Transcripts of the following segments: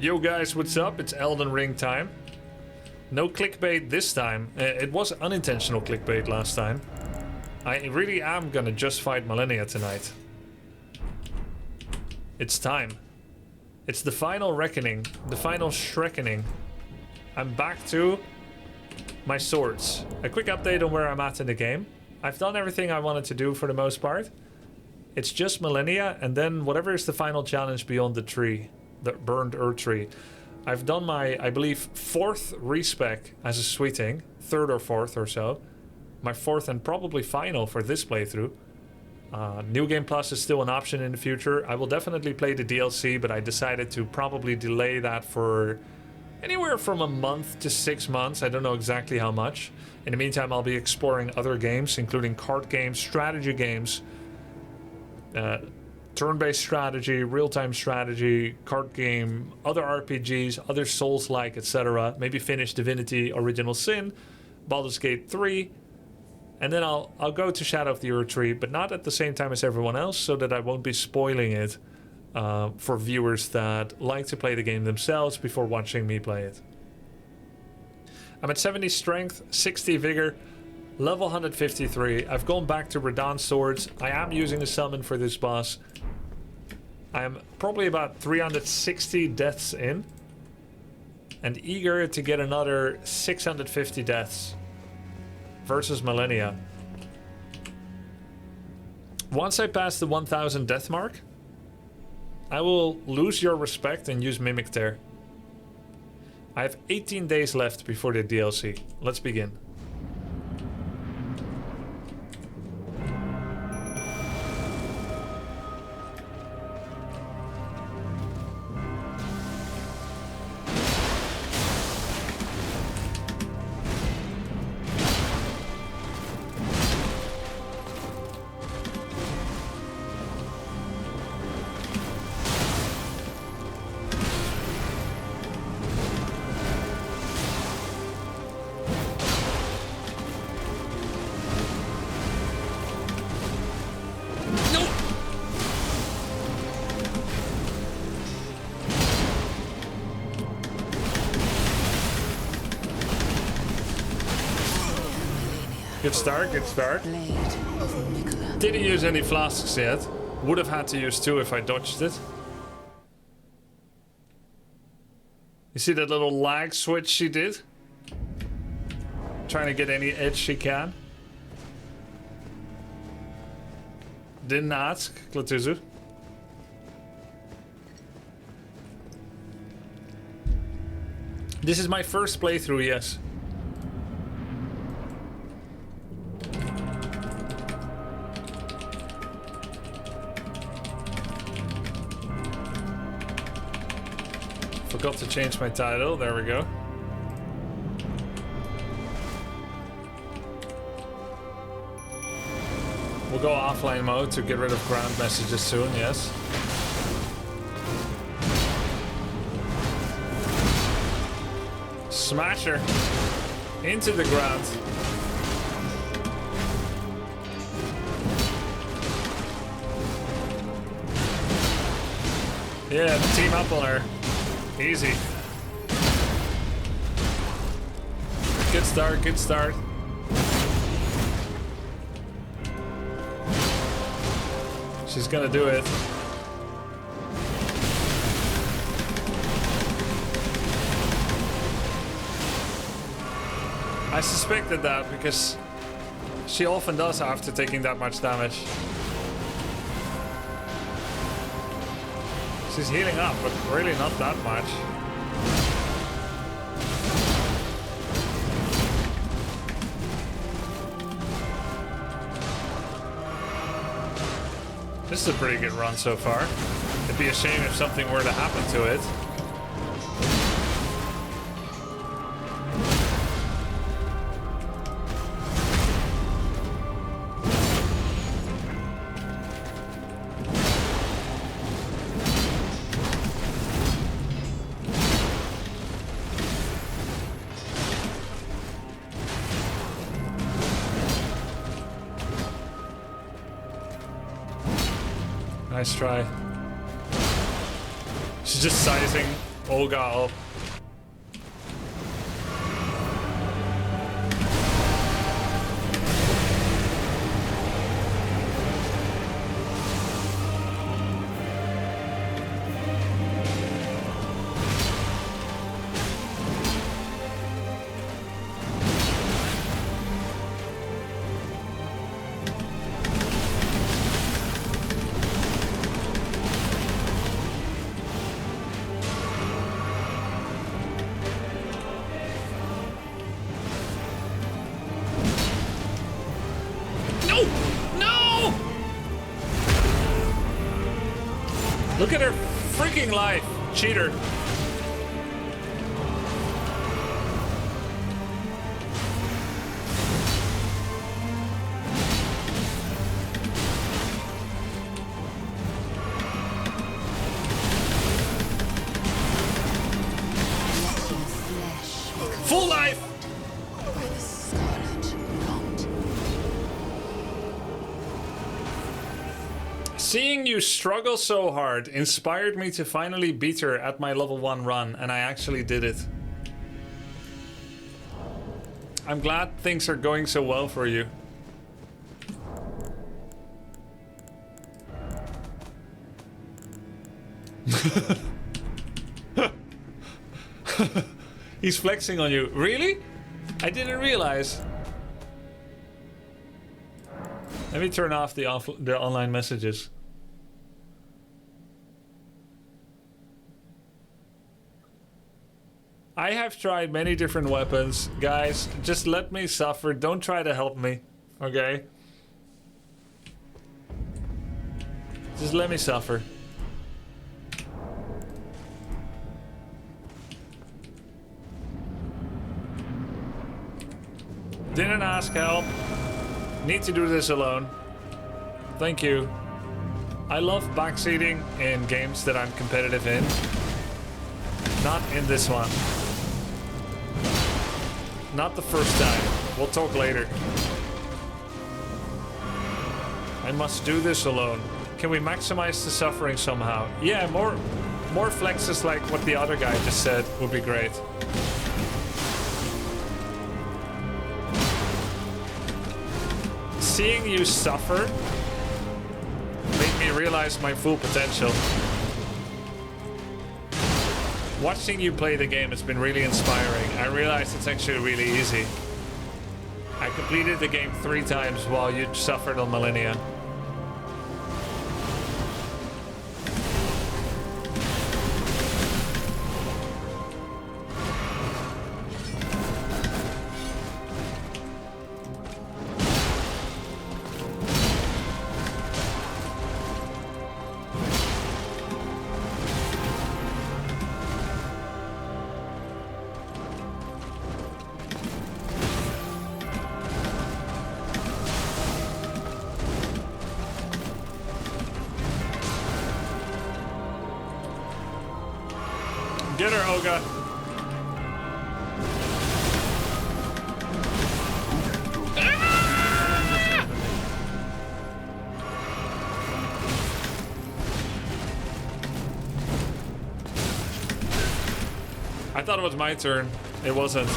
Yo guys, what's up? It's Elden Ring time. No clickbait this time. It was unintentional clickbait last time. I really am gonna just fight Malenia tonight. It's time. It's the final reckoning. The final shrekkening. I'm back to my swords. A quick update on where I'm at in the game. I've done everything I wanted to do for the most part. It's just Malenia and then whatever is the final challenge beyond the tree. The burned earth tree. I've done my, I believe, 4th respec as a sweeting. 3rd or 4th or so. My 4th and probably final for this playthrough. New Game Plus is still an option in the future. I will definitely play the DLC, but I decided to probably delay that for anywhere from a month to 6 months. I don't know exactly how much. In the meantime, I'll be exploring other games, including card games, strategy games, turn-based strategy, real-time strategy, card game, other RPGs, other Souls-like, etc. Maybe finish Divinity Original Sin, Baldur's Gate 3, and then I'll go to Shadow of the Earth Tree, but not at the same time as everyone else, so that I won't be spoiling it for viewers that like to play the game themselves before watching me play it. I'm at 70 strength, 60 vigor, level 153. I've gone back to Radagon swords. I am using a summon for this boss. I'm probably about 360 deaths in, and eager to get another 650 deaths versus Malenia. Once I pass the 1000 death mark, I will lose your respect and use Mimic Tear. I have 18 days left before the DLC. Let's begin. Good start, good start. Didn't use any flasks yet. Would have had to use 2 if I dodged it. You see that little lag switch she did? Trying to get any edge she can. Didn't ask, Klatuzu. This is my first playthrough, yes. Forgot to change my title, there we go. We'll go offline mode to get rid of ground messages soon, yes. Smash her into the ground. Yeah, team up on her. Easy. Good start, good start. She's gonna do it. I suspected that because she often does after taking that much damage. She's healing up, but really not that much. This is a pretty good run so far. It'd be a shame if something were to happen to it. Nice try. She's just sizing Olga up. Look at her freaking life, cheater. Full life. Seeing you struggle so hard inspired me to finally beat her at my level 1 run, and I actually did it. I'm glad things are going so well for you. He's flexing on you. Really? I didn't realize. Let me turn off the online messages. I have tried many different weapons. Guys, just let me suffer. Don't try to help me. Okay? Just let me suffer. Didn't ask help. Need to do this alone. Thank you. I love backseating in games that I'm competitive in. Not in this one. Not the first time. We'll talk later. I must do this alone. Can we maximize the suffering somehow? Yeah, more flexes like what the other guy just said would be great. Seeing you suffer made me realize my full potential. Watching you play the game has been really inspiring. I realized it's actually really easy. I completed the game 3 times while you suffered on Malenia. Get her, Olga. I thought it was my turn. It wasn't.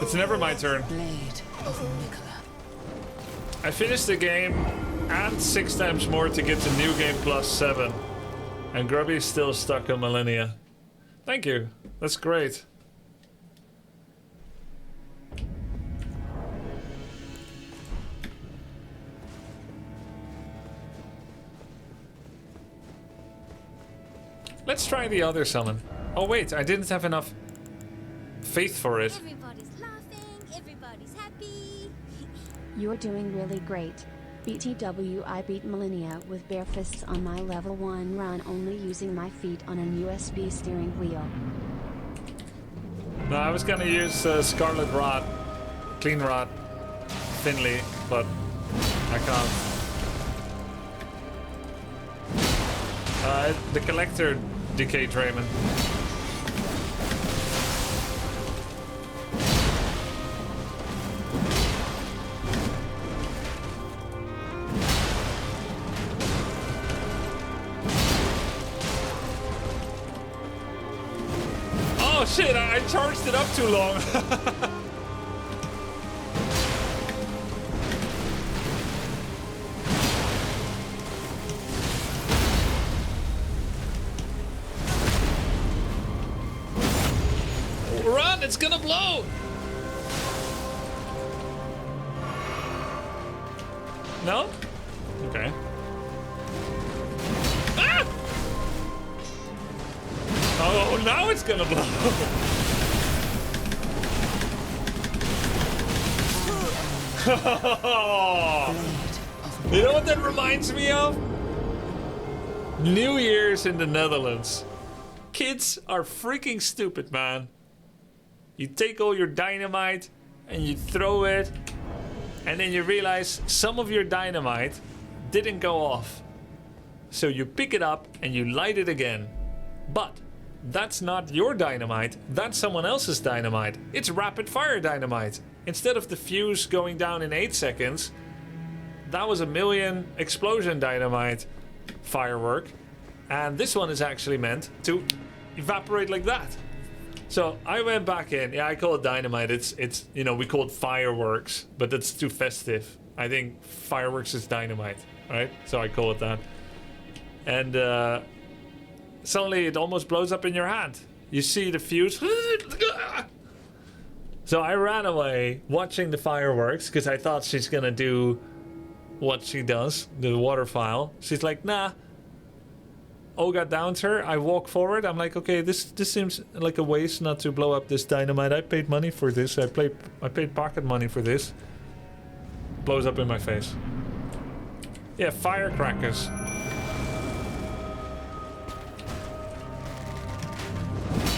It's never my turn. I finished the game and 6 times more to get to New Game Plus 7. And Grubby is still stuck on Malenia. Thank you. That's great. Let's try the other summon. Oh wait, I didn't have enough faith for it. You're doing really great. BTW, I beat Malenia with bare fists on my level 1 run, only using my feet on an USB steering wheel. No, I was gonna use Scarlet Rod, Clean Rod, Finley, but I can't. The Collector decayed Raymond. Shit, I charged it up too long. Run, it's gonna blow. No? Okay. Ah! Oh, now it's gonna blow. You know what that reminds me of? New Year's in the Netherlands. Kids are freaking stupid, man. You take all your dynamite and you throw it, and then you realize some of your dynamite didn't go off. So you pick it up and you light it again. But that's not your dynamite, that's someone else's dynamite. It's rapid fire dynamite. Instead of the fuse going down in 8 seconds, that was a million explosion dynamite firework. And this one is actually meant to evaporate like that. So I went back in. Yeah, I call it dynamite. It's you know, we call it fireworks, but that's too festive. I think fireworks is dynamite, right? So I call it that. And suddenly it almost blows up in your hand. You see the fuse. So I ran away watching the fireworks because I thought she's gonna do what she does, the water vial. She's like, nah. Olga downs her. I walk forward. I'm like, okay, this seems like a waste not to blow up this dynamite. I paid money for this. I paid pocket money for this. Blows up in my face. Yeah, firecrackers.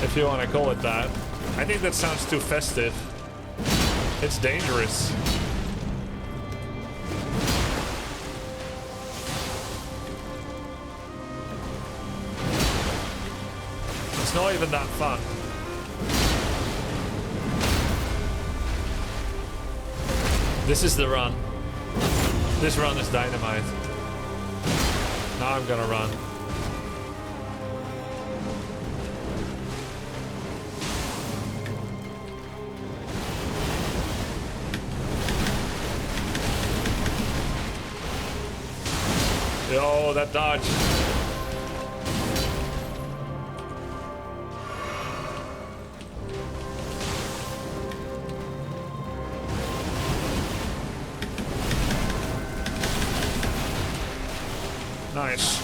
If you want to call it that. I think that sounds too festive. It's dangerous. It's not even that fun. This is the run. This run is dynamite. Now I'm gonna run. Yo, that dodge. Nice.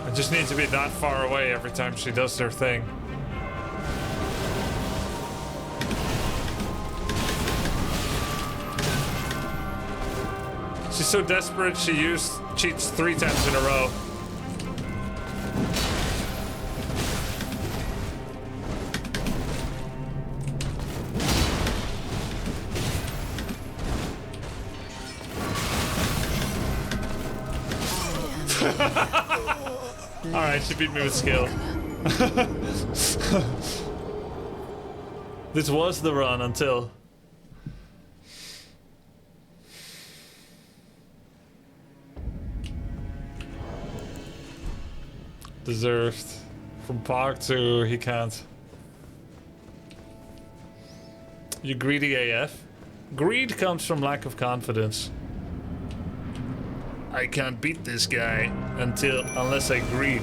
I just need to be that far away every time she does her thing. She's so desperate, she cheats 3 times in a row. Alright, she beat me with skill. This was the run until... Deserved. From Park to he can't. You greedy AF. Greed comes from lack of confidence. I can't beat this guy unless I greed.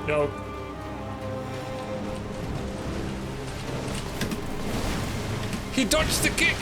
Yo. He dodged the kick!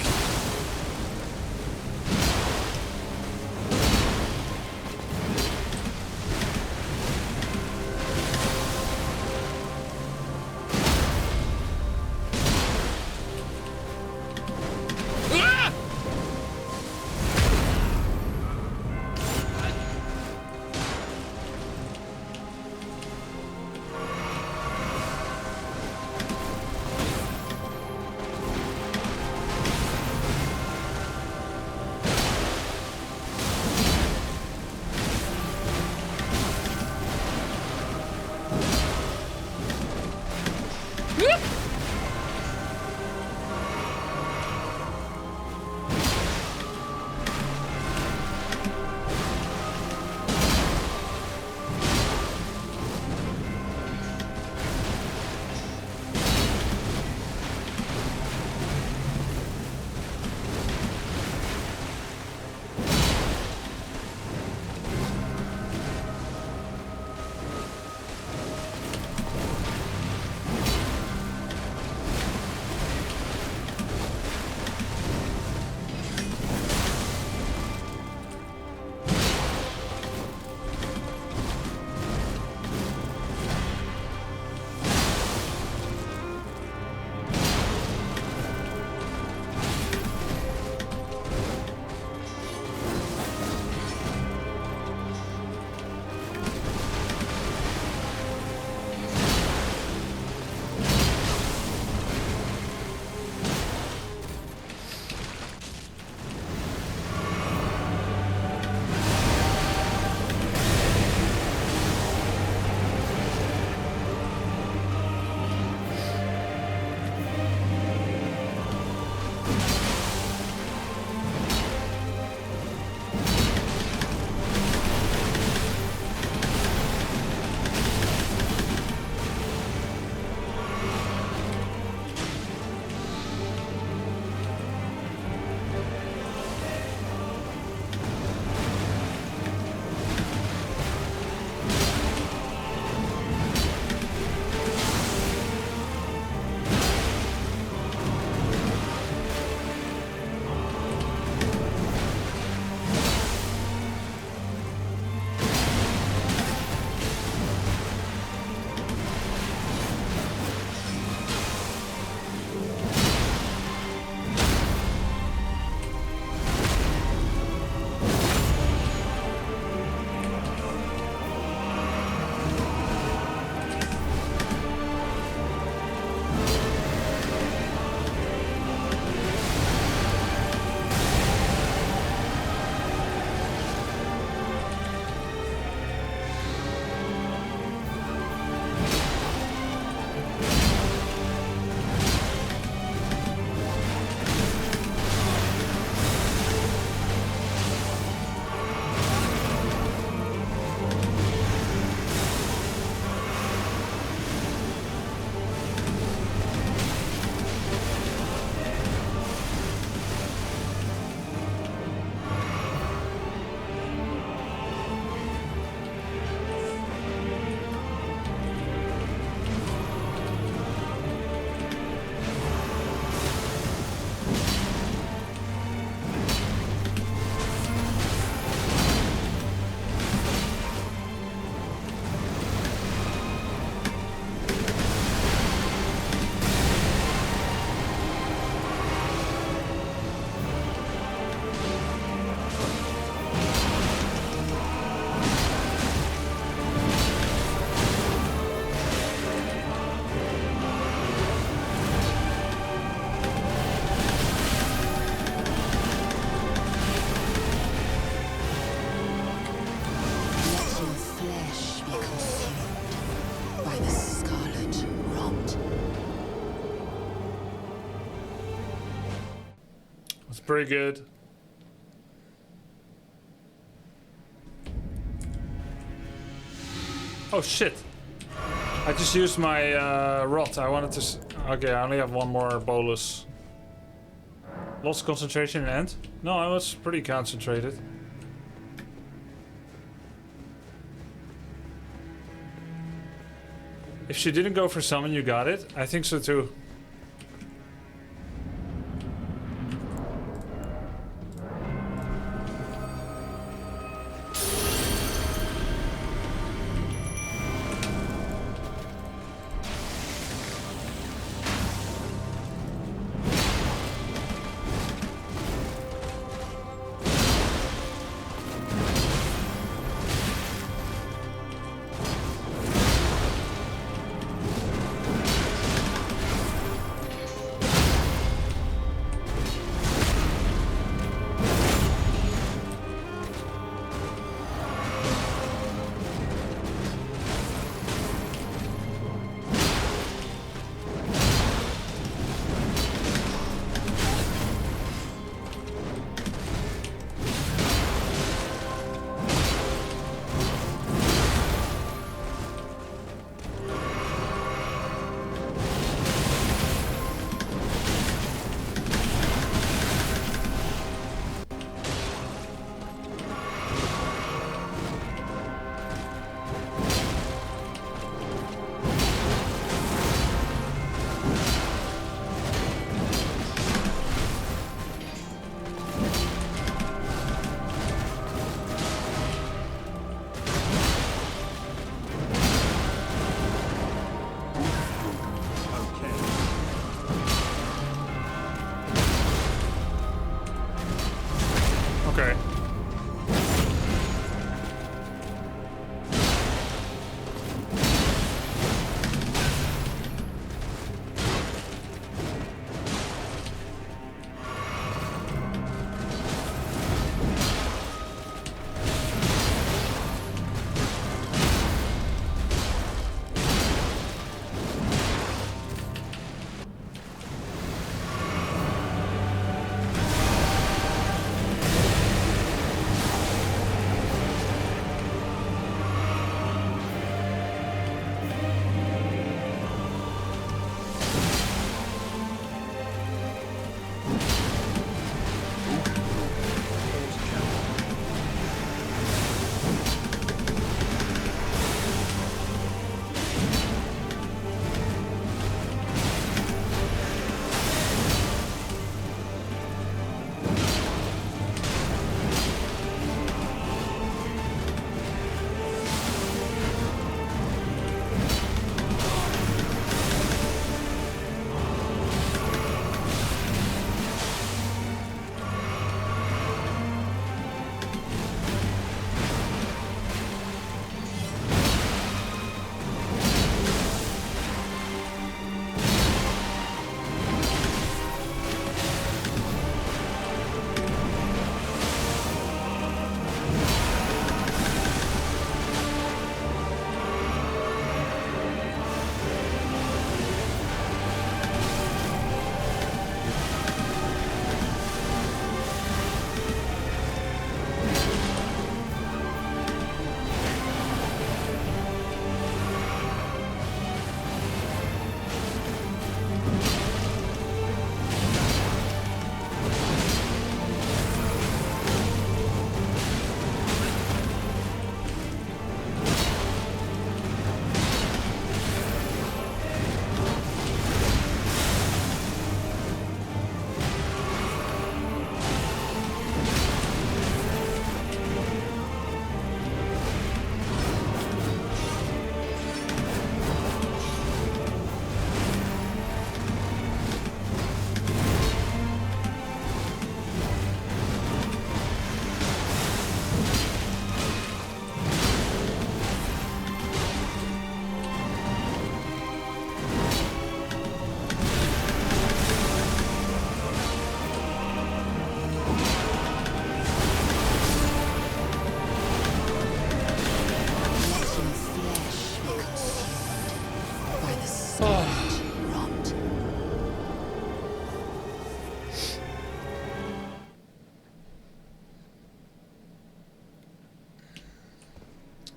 It's pretty good. Oh shit! I just used my rot. I wanted to. Okay, I only have one more bolus. Lost concentration and end? No, I was pretty concentrated. If she didn't go for summon, you got it? I think so too.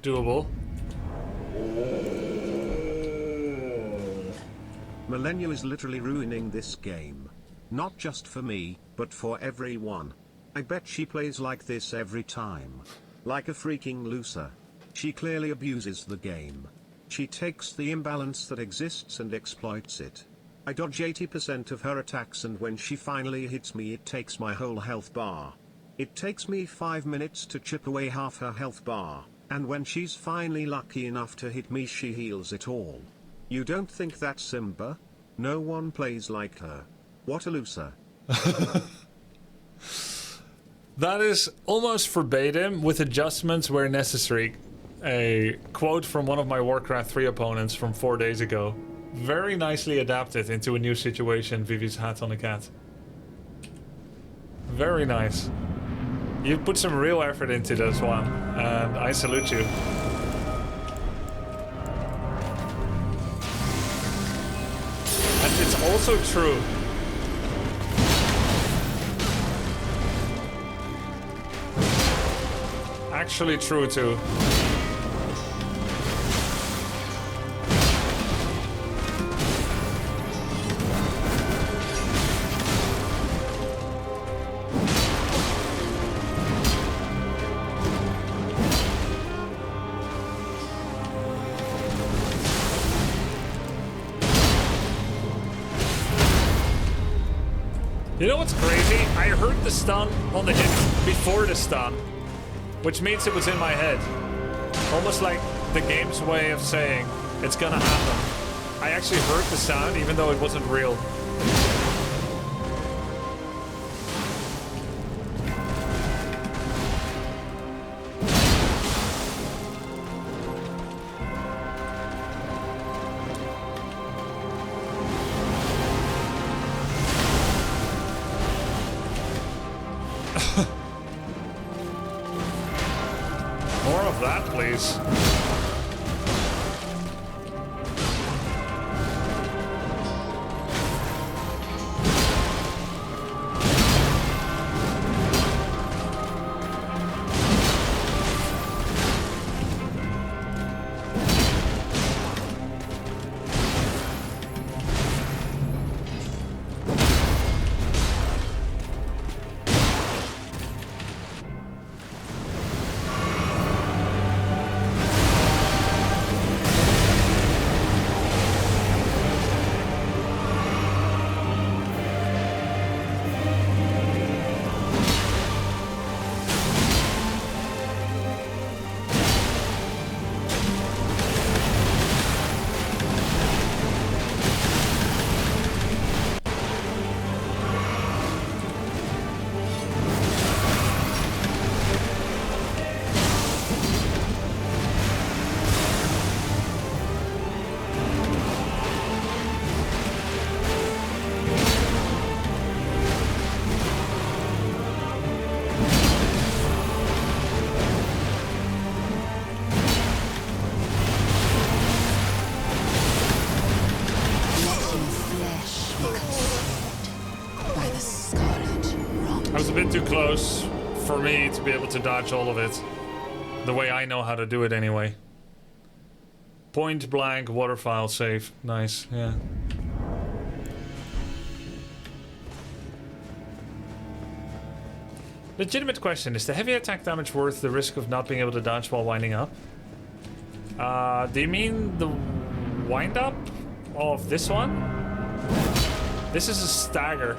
doable. Malenia is literally ruining this game. Not just for me, but for everyone. I bet she plays like this every time. Like a freaking loser. She clearly abuses the game. She takes the imbalance that exists and exploits it. I dodge 80% of her attacks, and when she finally hits me it takes my whole health bar. It takes me 5 minutes to chip away half her health bar, and when she's finally lucky enough to hit me she heals it all. You don't think that's Simba? No one plays like her. What a loser. That is almost verbatim with adjustments where necessary. A quote from one of my Warcraft 3 opponents from 4 days ago. Very nicely adapted into a new situation, Vivi's hat on a cat. Very nice. You put some real effort into this one, and I salute you. And it's also true. Actually true too. You know what's crazy? I heard the stun on the hit before the stun, which means it was in my head. Almost like the game's way of saying it's gonna happen. I actually heard the sound even though it wasn't real. More of that, please. A bit too close for me to be able to dodge all of it. The way I know how to do it anyway. Point blank water file save. Nice, yeah. Legitimate question, is the heavy attack damage worth the risk of not being able to dodge while winding up? Do you mean the wind up of this one? This is a stagger.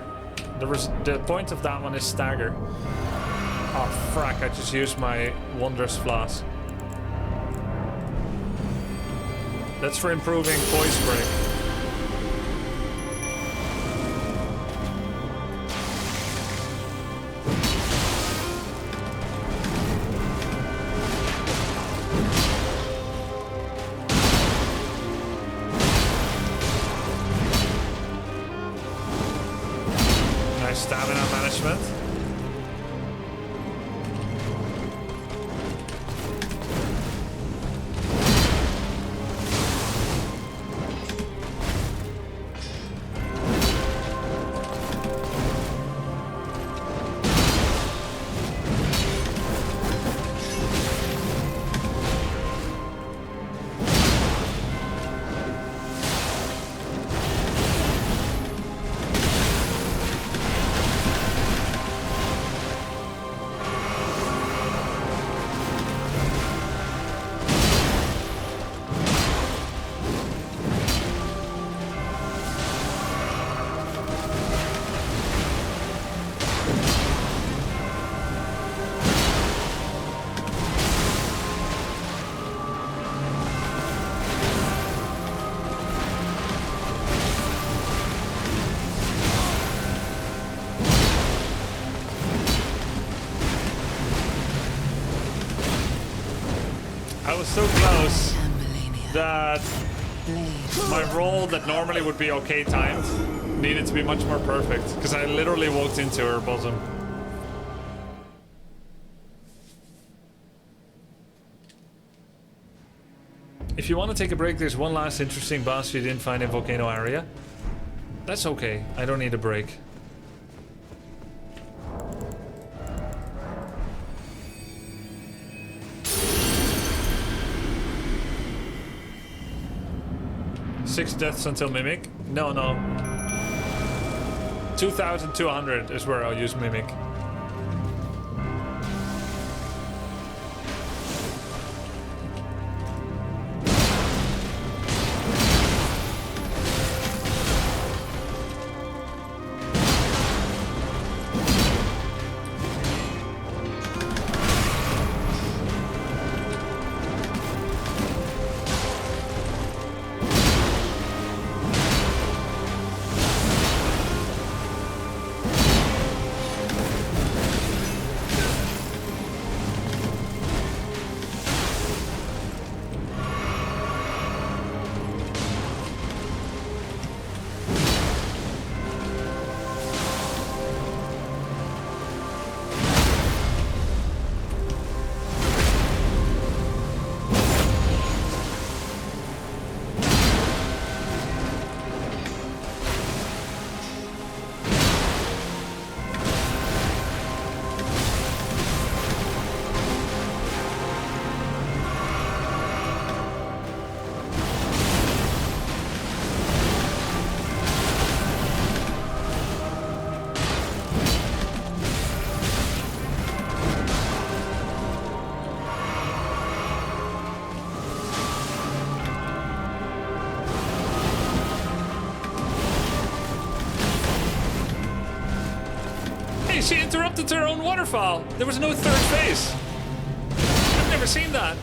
The point of that one is stagger. Oh frack, I just used my wondrous flask. That's for improving poise break. Stamina management. was so close And Malenia. that Blade. my roll that normally would be okay timed needed to be much more perfect because I literally walked into her bosom. If you want to take a break, there's one last interesting boss you didn't find in Volcano area. That's okay. I don't need a break. Six deaths until Mimic? No, no. 2,200 is where I'll use Mimic. She interrupted her own waterfall. There was no third phase. I've never seen that.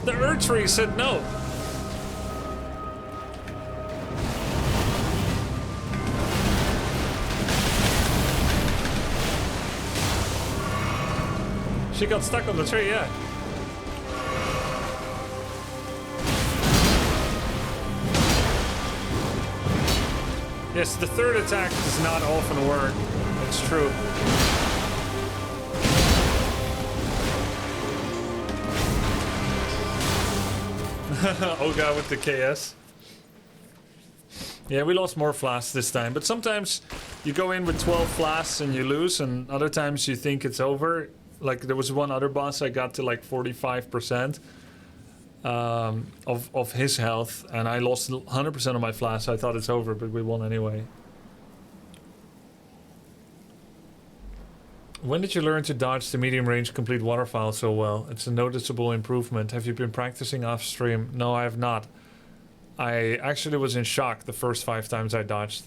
The Earth Tree said no. She got stuck on the tree, yeah. Yes, the third attack does not often work. It's true. Oga with the KS. Yeah, we lost more flasks this time, but sometimes you go in with 12 flasks and you lose, and other times you think it's over. Like there was one other boss I got to like 45%. Of his health, and I lost 100% of my flash. I thought it's over, but we won anyway. When did you learn to dodge the medium range complete waterfowl so well? It's a noticeable improvement. Have you been practicing off stream? No, I have not. I actually was in shock the first 5 times I dodged.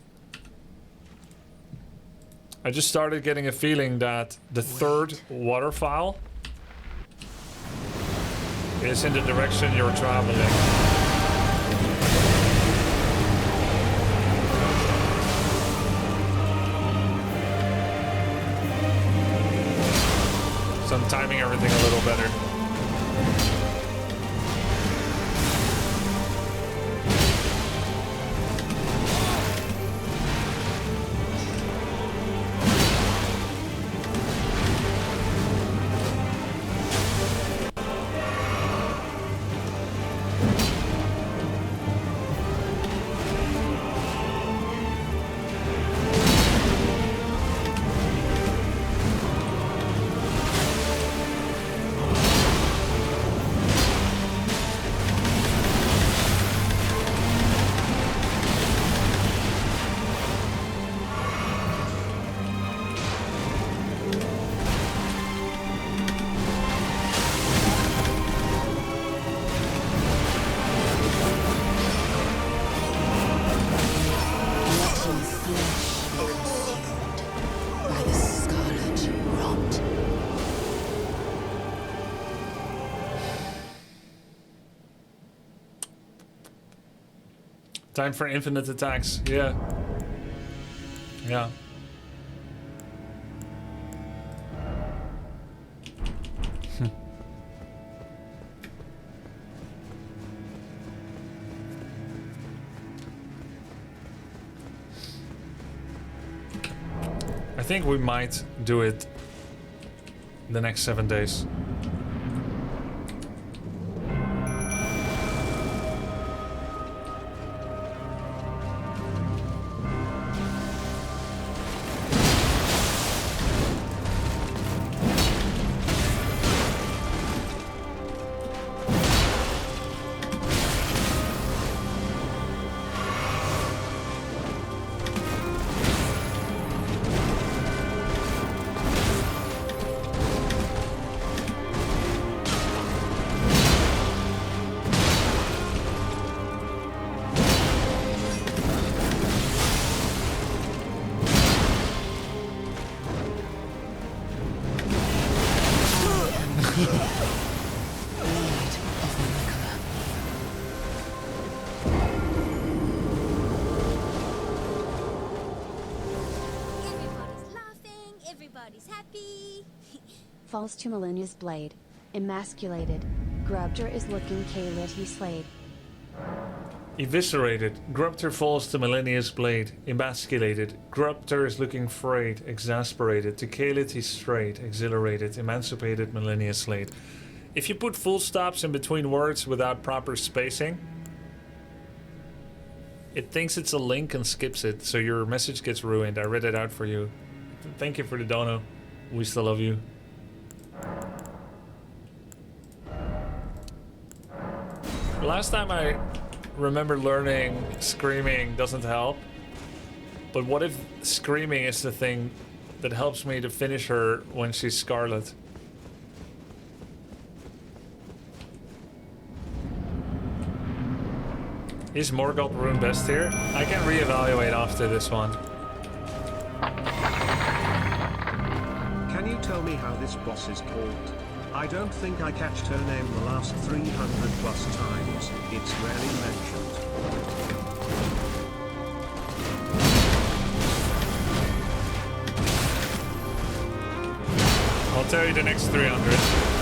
I just started getting a feeling that the third waterfowl is in the direction you're traveling. So I'm timing everything a little better. Time for infinite attacks. Yeah. Yeah. think we might do it the next 7 days. Everybody's laughing, everybody's happy. Falls to Malenia's blade. Emasculated. Grubter is looking Kaylit he slayed. Eviscerated. Grubter falls to Malenia's blade. Emasculated. Grubter is looking frayed. Exasperated. To Kaylit he strayed. Exhilarated. Emancipated. Malenia slayed. If you put full stops in between words without proper spacing, it thinks it's a link and skips it, so your message gets ruined. I read it out for you. Thank you for the dono. We still love you. Last time I remember learning screaming doesn't help. But what if screaming is the thing that helps me to finish her when she's Scarlet? Is Morgoth Rune best here? I can reevaluate after this one. Can you tell me how this boss is called? I don't think I catched her name the last 300 plus times. It's rarely mentioned. I'll tell you the next 300.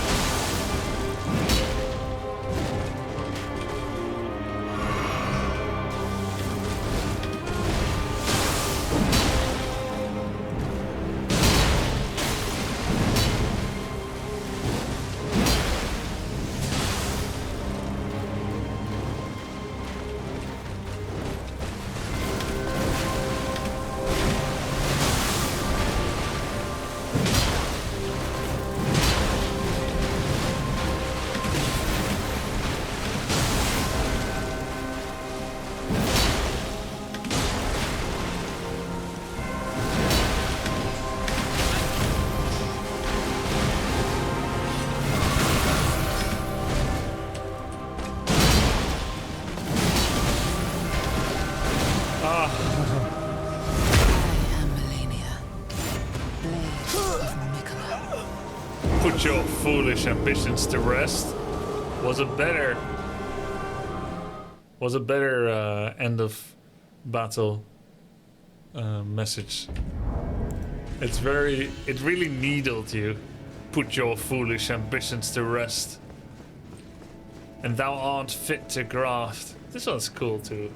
Put your foolish ambitions to rest was a better end of battle message. It really needled you. Put your foolish ambitions to rest, and thou art fit to graft. This one's cool too.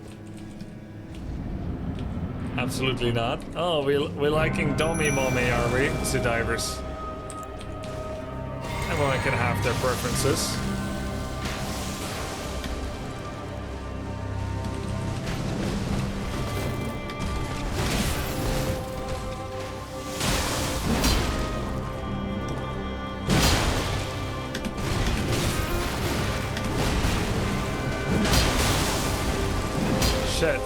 Absolutely not. Oh, we're liking Dommy Mommy, are we, Sudivers? Everyone can have their preferences. Shit.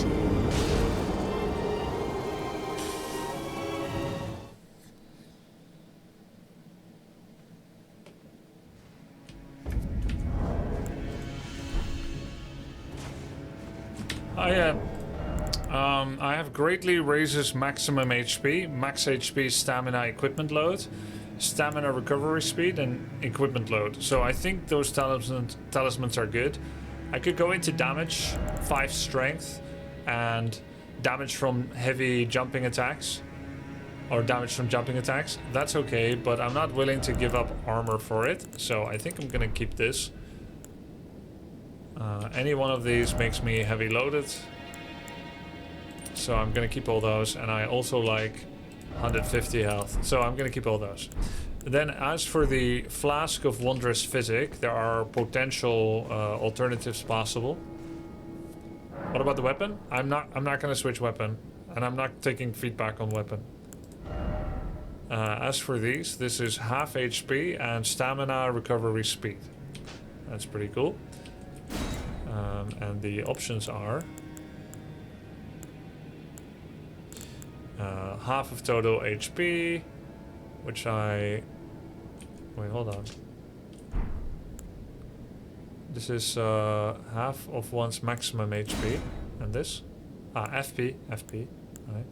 Activate. I have greatly raises maximum HP, max HP, stamina, equipment load, stamina recovery speed, and equipment load. So I think those talismans are good. I could go into damage, 5 strength, and damage from heavy jumping attacks, or damage from jumping attacks. That's okay, but I'm not willing to give up armor for it, so I think I'm gonna keep this. Any one of these makes me heavy loaded, so I'm gonna keep all those, and I also like 150 health, so I'm gonna keep all those. Then as for the Flask of Wondrous Physic, there are potential alternatives possible. What about the weapon? I'm not gonna switch weapon, and I'm not taking feedback on weapon. As for these, this is half HP and stamina recovery speed. That's pretty cool. And the options are half of total HP, which I... Wait, hold on. This is half of one's maximum HP. And this? FP. Right.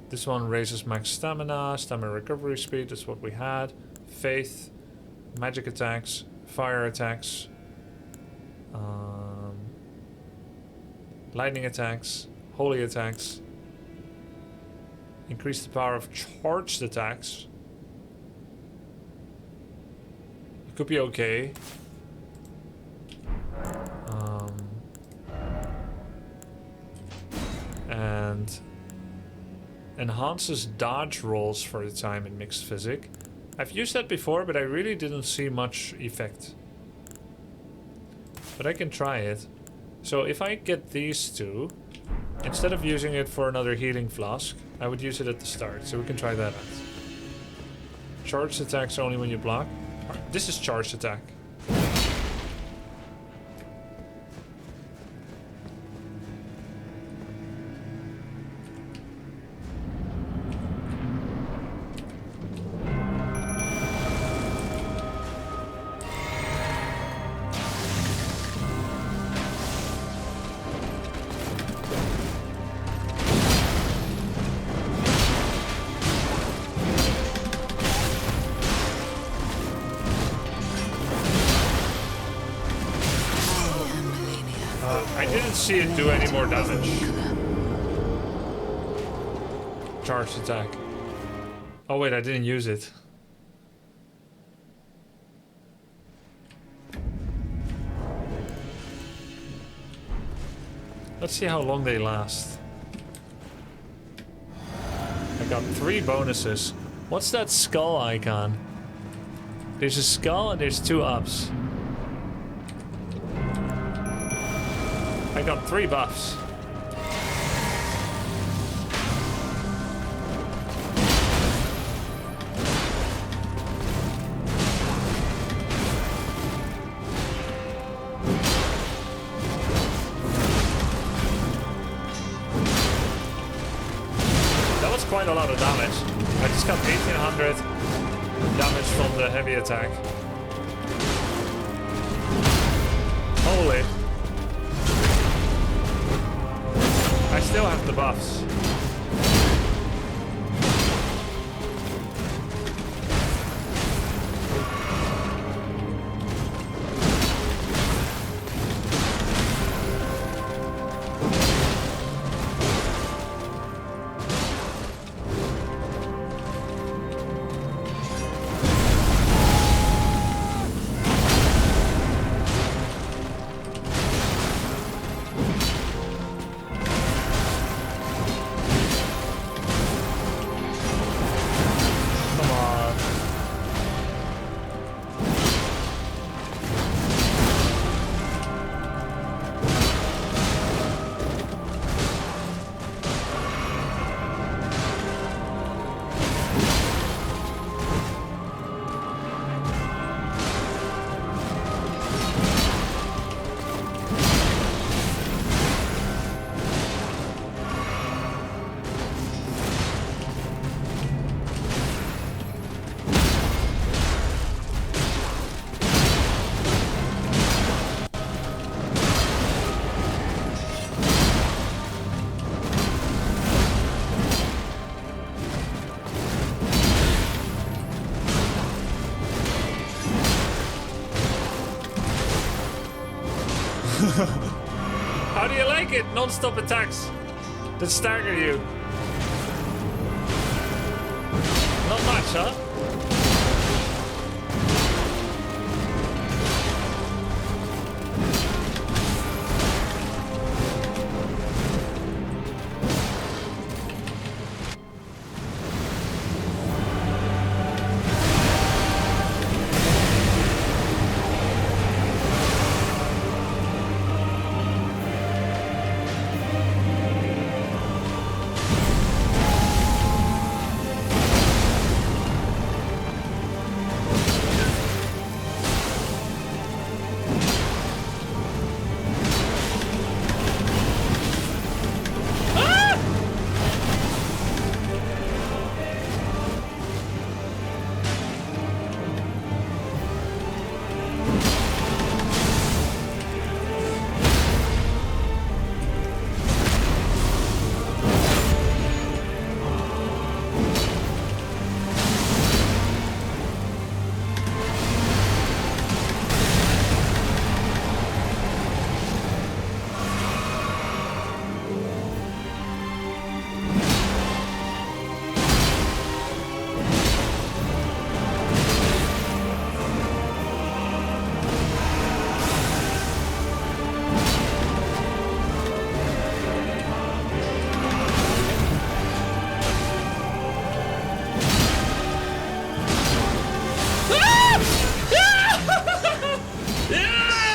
This one raises max stamina, stamina recovery speed, that's what we had. Faith, magic attacks, fire attacks, lightning attacks, holy attacks. Increase the power of charged attacks. It could be okay. And enhances dodge rolls for the time in mixed physic. I've used that before, but I really didn't see much effect. But I can try it. So if I get these two, instead of using it for another healing flask, I would use it at the start. So we can try that out. Charged attacks only when you block. This is charged attack. See it do any more damage. Charged attack. Oh wait, I didn't use it. Let's see how long they last. I got 3 bonuses. What's that skull icon? There's a skull and there's 2 ups. I got 3 buffs. That was quite a lot of damage. I just got 1800 damage from the heavy attack. Holy. I still have the buffs. How do you like it? Non-stop attacks that stagger you. Not much, huh?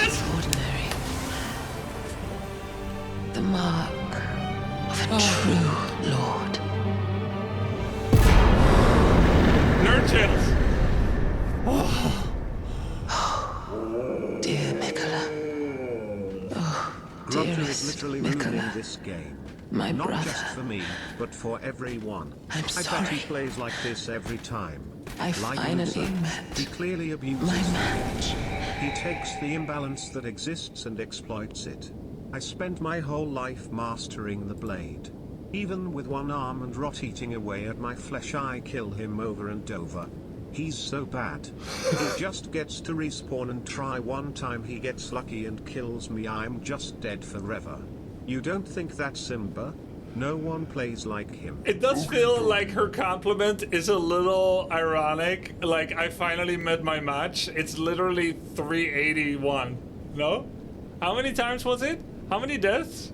Extraordinary. The mark of a true lord. Nerd channels. Dear Miquella. Oh, Grubby is dearest literally ruining Miquella. this game. My Not brother. just for me, but for everyone. I'm I bet sorry. he plays like this every time. I Like finally Lusa, met he clearly abuses my me. match. He takes the imbalance that exists and exploits it. I spent my whole life mastering the blade. Even with one arm and rot eating away at my flesh, I kill him over and over. He's so bad. He just gets to respawn and try one time, he gets lucky and kills me, I'm just dead forever. You don't think that's Simba? No one plays like him. It does feel like her compliment is a little ironic. Like, I finally met my match. It's literally 381. No? How many times was it? How many deaths?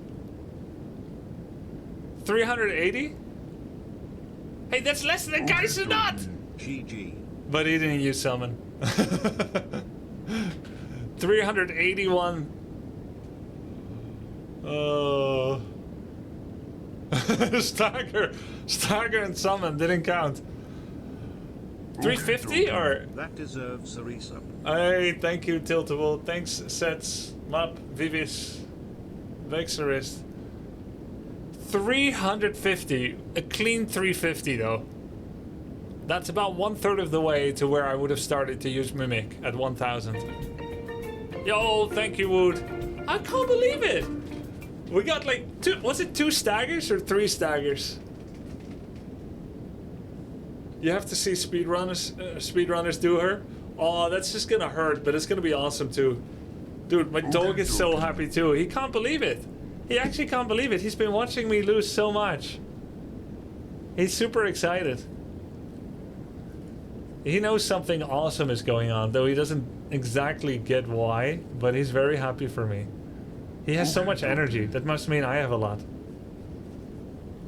380? Hey, that's less than Kaisenot! GG. But he didn't use summon. 381. Oh. Stagger and summon didn't count. 350 or? That deserves a resub. Hey, thank you, Tiltable. Thanks, Sets, Map, Vivis, Vexorist. 350. A clean 350, though. That's about 1/3 of the way to where I would have started to use Mimic at 1000. Yo, thank you, Wood. I can't believe it. We got like two, was it 2 staggers or 3 staggers? You have to see speedrunners do her. Oh, that's just gonna hurt, but it's gonna be awesome too. Dude, my dog is so happy too. He can't believe it. He actually can't believe it. He's been watching me lose so much. He's super excited. He knows something awesome is going on, though he doesn't exactly get why, but he's very happy for me. He has so much energy. That must mean I have a lot.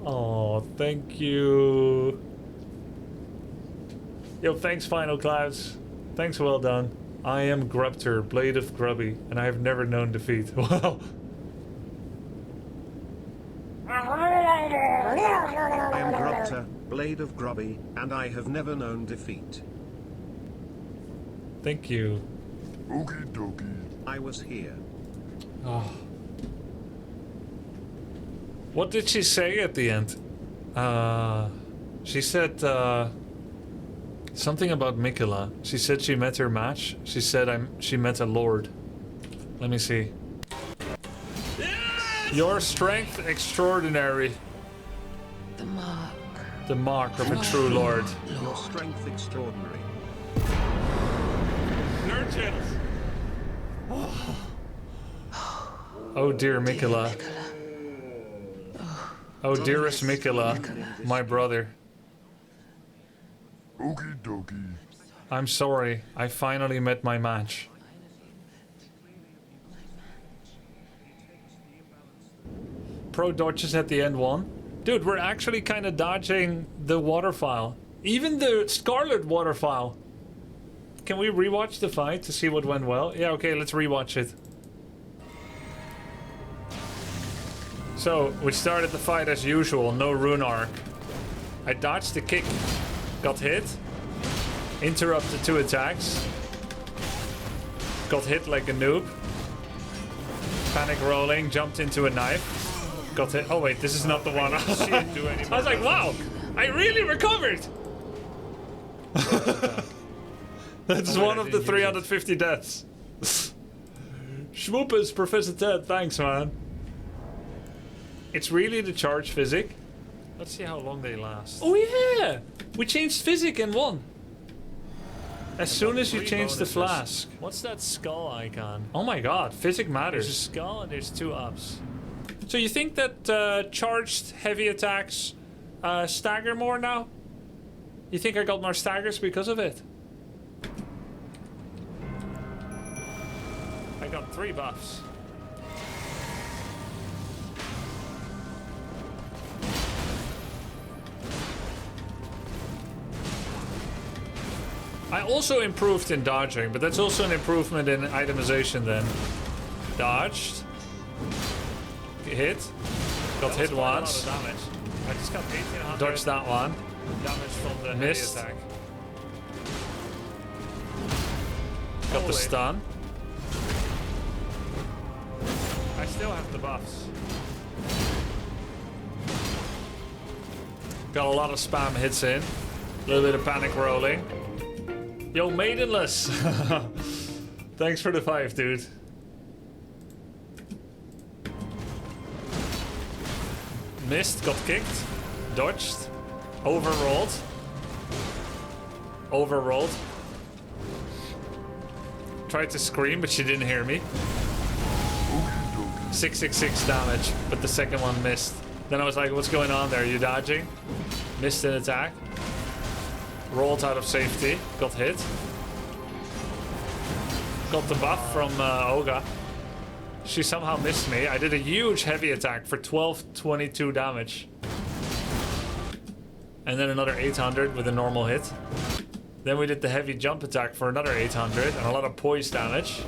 Oh, thank you. Yo, thanks, Final Clouds. Thanks, well done. I am Grubter, Blade of Grubby, and I have never known defeat. Wow. I am Grubter, Blade of Grubby, and I have never known defeat. Thank you. I was here. Oh. What did she say at the end? She said something about Miquella. She said she met her match. She said she met a lord. Let me see. Yes! Your strength extraordinary. The mark. The mark of a true lord. Your strength extraordinary. Nerd channels. Oh dear Miquella. Oh dearest Miquella, my brother. Okie dokie. I'm sorry, I finally met my match. Pro dodges at the end one. Dude, we're actually kind of dodging the waterfowl. Even the Scarlet waterfowl. Can we rewatch the fight to see what went well? Yeah, okay, let's rewatch it. So, we started the fight as usual, no rune arc. I dodged the kick, got hit, interrupted 2 attacks, got hit like a noob, panic rolling, jumped into a knife, got hit. Oh wait, this is not the one. She didn't do any more. I was like, wow, I really recovered! That's one of the 350 deaths. Schwoopers, Professor Ted, thanks man. It's really the charge physic. Let's see how long they last. Oh yeah! We changed physic in one. As soon as you change the flask. What's that skull icon? Oh my god, physic matters. There's a skull and there's 2 ups. So you think that charged heavy attacks stagger more now? You think I got more staggers because of it? I got 3 buffs. I also improved in dodging, but that's also an improvement in itemization then. Dodged. Hit. Got hit once. Damage. I just got 1800. Dodged that one. Damage from the missed attack. Got the stun. I still have the buffs. Got a lot of spam hits in. A little bit of panic rolling. Yo, Maidenless! Thanks for the 5, dude. Missed, got kicked, dodged, overrolled. Overrolled. Tried to scream, but she didn't hear me. 666 damage, but the second one missed. Then I was like, what's going on there? Are you dodging? Missed an attack. Rolled out of safety, got hit. Got the buff from Olga. She somehow missed me. I did a huge heavy attack for 1222 damage. And then another 800 with a normal hit. Then we did the heavy jump attack for another 800 and a lot of poise damage.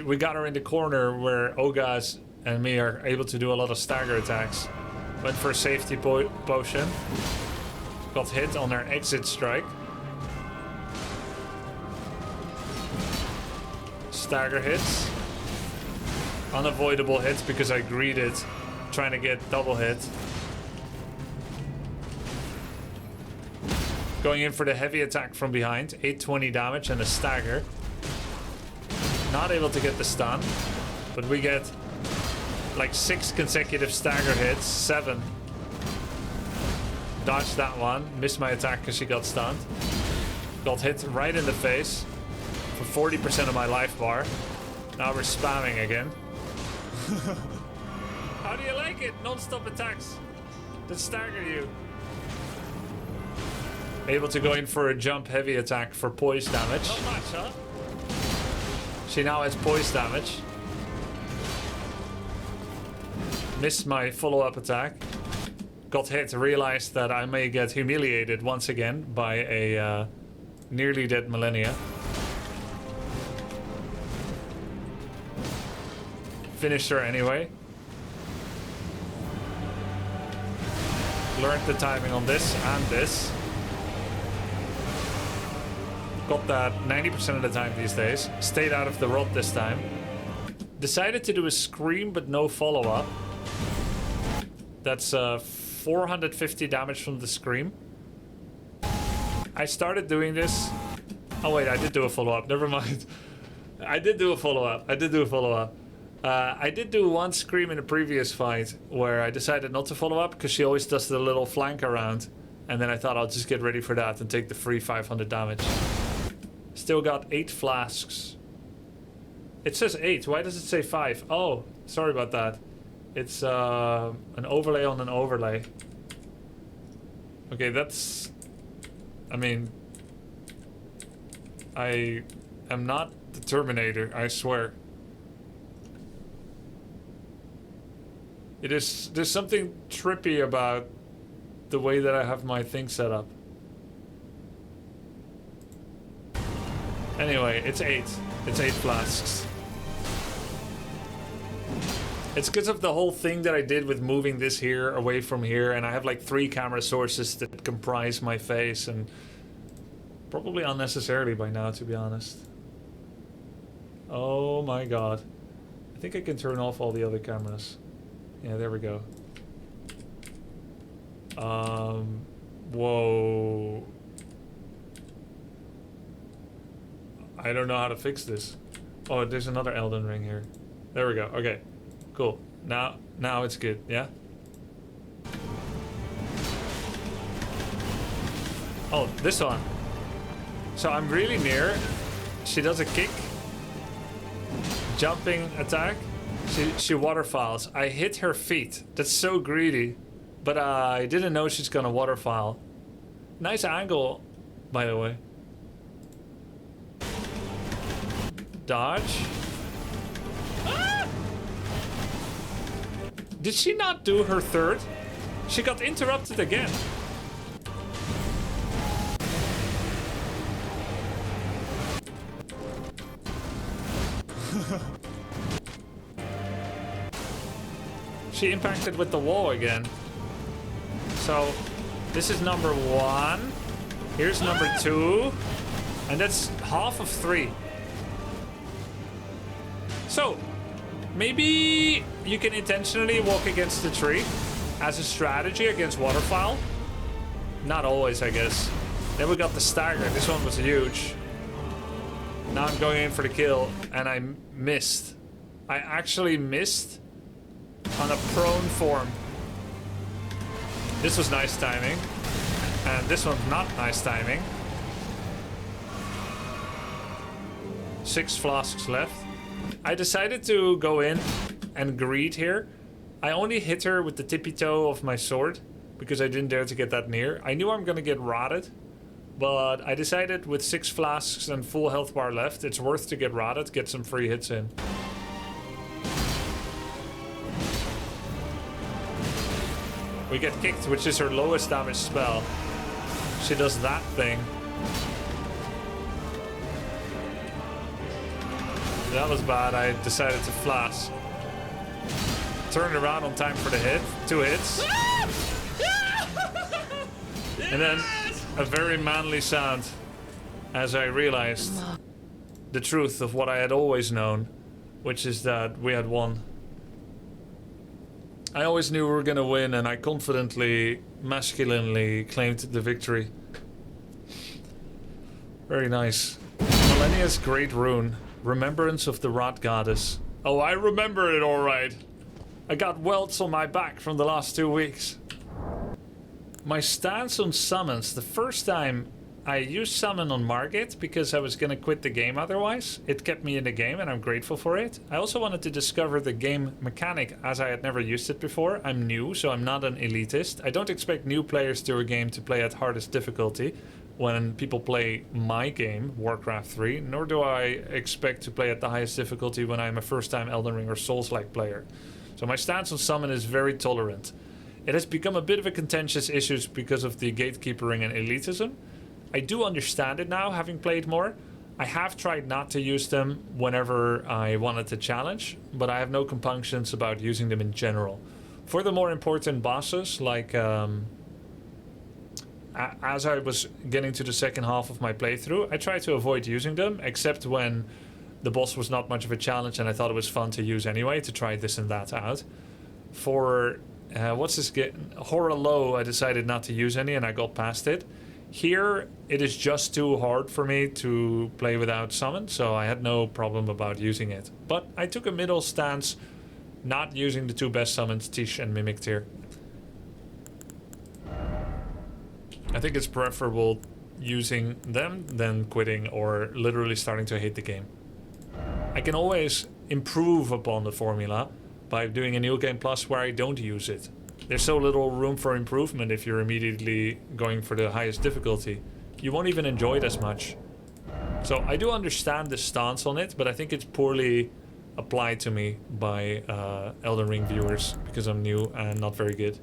We got her in the corner where Olga's and me are able to do a lot of stagger attacks. Went for a safety potion. Got hit on her exit strike. Stagger hits. Unavoidable hits because I greeted trying to get double hit. Going in for the heavy attack from behind. 820 damage and a stagger. Not able to get the stun. But we get like 6 consecutive stagger hits. 7. Dodged that one. Missed my attack because she got stunned. Got hit right in the face for 40% of my life bar. Now we're spamming again. How do you like it? Non-stop attacks that stagger you. Able to go in for a jump heavy attack for poise damage. Not much, huh? She now has poise damage. Missed my follow-up attack. Got hit, realized that I may get humiliated once again by a nearly dead Malenia. Finished her anyway. Learned the timing on this and this. Got that 90% of the time these days. Stayed out of the rod this time. Decided to do a scream but no follow-up. That's 450 damage from the scream. I started doing this. Oh wait, I did do a follow-up. Never mind. I did do a follow-up. I did do one scream in a previous fight where I decided not to follow up because she always does the little flank around. And then I thought I'll just get ready for that and take the free 500 damage. Still got 8 flasks. It says 8. Why does it say 5? Oh, sorry about that. It's an overlay on an overlay. Okay, that's... I mean... I am not the Terminator, I swear. There's something trippy about the way that I have my thing set up. Anyway, it's 8. It's 8 flasks. It's because of the whole thing that I did with moving this here away from here, and I have like 3 camera sources that comprise my face, and probably unnecessarily by now, to be honest. Oh my god. I think I can turn off all the other cameras. Yeah, there we go. Whoa. I don't know how to fix this. Oh, there's another Elden Ring here. There we go. Okay. Cool. Now it's good, yeah? Oh, this one. So I'm really near. She does a kick. Jumping attack. She waterfalls. I hit her feet. That's so greedy. But I didn't know she's gonna waterfall. Nice angle, by the way. Dodge. Ah! Did she not do her third? She got interrupted again. She impacted with the wall again. So, this is number 1. Here's number 2. And that's half of 3. So, maybe you can intentionally walk against the tree as a strategy against waterfowl. Not always, I guess. Then we got the stagger. This one was huge. Now I'm going in for the kill, and I missed. I actually missed on a prone form. This was nice timing. And this one's not nice timing. 6 flasks left. I decided to go in and greed here. I only hit her with the tippy toe of my sword because I didn't dare to get that near. I knew I'm gonna get rotted, but I decided with 6 flasks and full health bar left, it's worth to get rotted, get some free hits in. We get kicked, which is her lowest damage spell. She does that thing. That was bad. I decided to flash. Turned around on time for the hit. 2 hits. And then a very manly sound as I realized the truth of what I had always known, which is that we had won. I always knew we were gonna win, and I confidently, masculinely claimed the victory. Very nice. Malenia's Great Rune. Remembrance of the Rot Goddess. Oh, I remember it alright. I got welts on my back from the last 2 weeks. My stance on summons. The first time I used summon on Margit because I was gonna quit the game otherwise. It kept me in the game and I'm grateful for it. I also wanted to discover the game mechanic as I had never used it before. I'm new, so I'm not an elitist. I don't expect new players to a game to play at hardest difficulty when people play my game, Warcraft 3, nor do I expect to play at the highest difficulty when I'm a first-time Elden Ring or Souls-like player. So my stance on summon is very tolerant. It has become a bit of a contentious issue because of the gatekeepering and elitism. I do understand it now, having played more. I have tried not to use them whenever I wanted to challenge, but I have no compunctions about using them in general. For the more important bosses, like as I was getting to the second half of my playthrough, I tried to avoid using them, except when the boss was not much of a challenge and I thought it was fun to use anyway, to try this and that out. For, what's this game? Horror Low, I decided not to use any and I got past it. Here, it is just too hard for me to play without summon, so I had no problem about using it. But I took a middle stance, not using the 2 best summons, Tish and Mimic Tear. I think it's preferable using them than quitting or literally starting to hate the game. I can always improve upon the formula by doing a New Game Plus where I don't use it. There's so little room for improvement if you're immediately going for the highest difficulty. You won't even enjoy it as much. So I do understand the stance on it, but I think it's poorly applied to me by Elden Ring viewers because I'm new and not very good.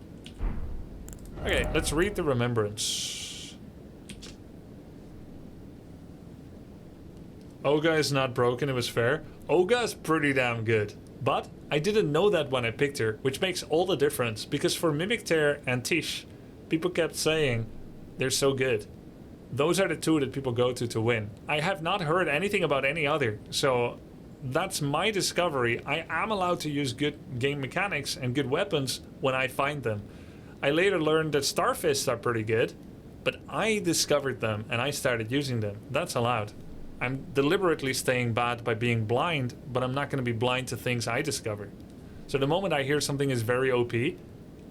Okay, let's read the remembrance. Olga is not broken, it was fair. Olga is pretty damn good. But I didn't know that when I picked her, which makes all the difference. Because for Mimic Tear and Tish, people kept saying they're so good. Those are the two that people go to win. I have not heard anything about any other. So that's my discovery. I am allowed to use good game mechanics and good weapons when I find them. I later learned that Starfists are pretty good, but I discovered them and I started using them. That's allowed. I'm deliberately staying bad by being blind, but I'm not going to be blind to things I discover. So the moment I hear something is very OP,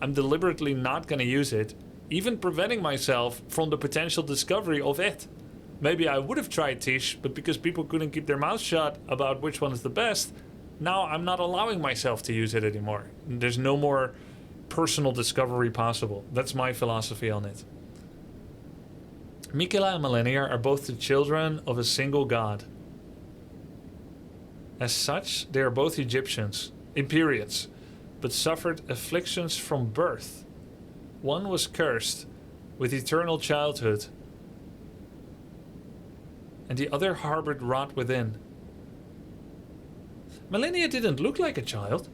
I'm deliberately not going to use it, even preventing myself from the potential discovery of it. Maybe I would have tried Tish, but because people couldn't keep their mouths shut about which one is the best, now I'm not allowing myself to use it anymore. There's no more personal discovery possible. That's my philosophy on it. Miquella and Malenia are both the children of a single god. As such, they are both Egyptians, in periods, but suffered afflictions from birth. One was cursed with eternal childhood, and the other harbored rot within. Malenia didn't look like a child.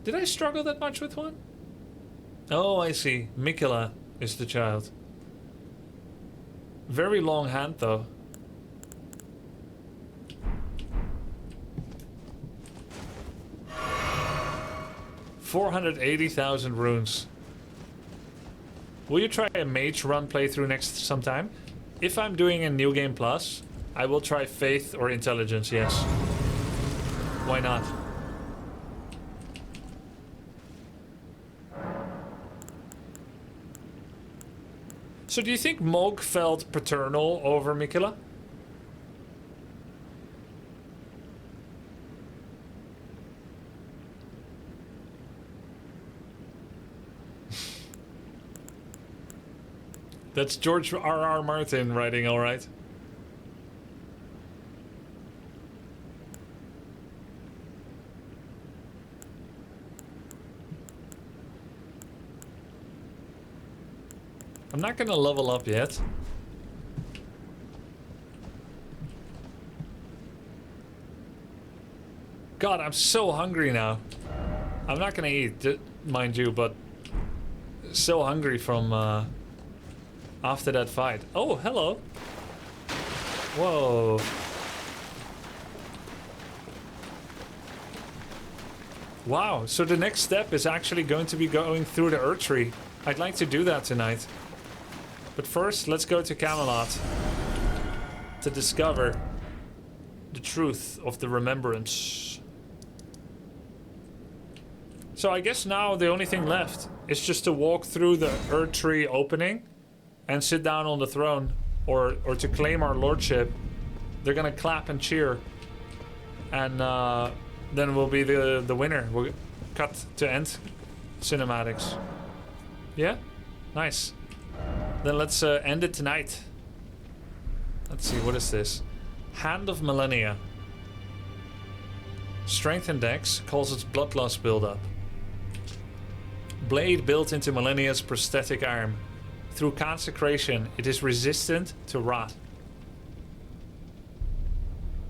Did I struggle that much with one? Oh, I see. Miquella is the child. Very long hand, though. $480,000 runes. Will you try a mage run playthrough next sometime? If I'm doing a New Game Plus, I will try Faith or Intelligence, yes. Why not? So do you think Mog felt paternal over Miquella? That's George R.R. Martin writing, all right. I'm not gonna level up yet. God, I'm so hungry now. I'm not gonna eat, mind you, but so hungry from after that fight. Oh, hello. Whoa. Wow, so the next step is actually going to be going through the Earth Tree. I'd like to do that tonight. But first, let's go to Camelot to discover the truth of the remembrance. So I guess now the only thing left is just to walk through the Earth Tree opening and sit down on the throne, or to claim our lordship. They're gonna clap and cheer, and then we'll be the winner. We'll cut to end cinematics. Yeah? Nice. Then let's end it tonight. Let's see, what is this? Hand of Malenia. Strength Index causes blood loss buildup. Blade built into Malenia's prosthetic arm. Through consecration, it is resistant to rot.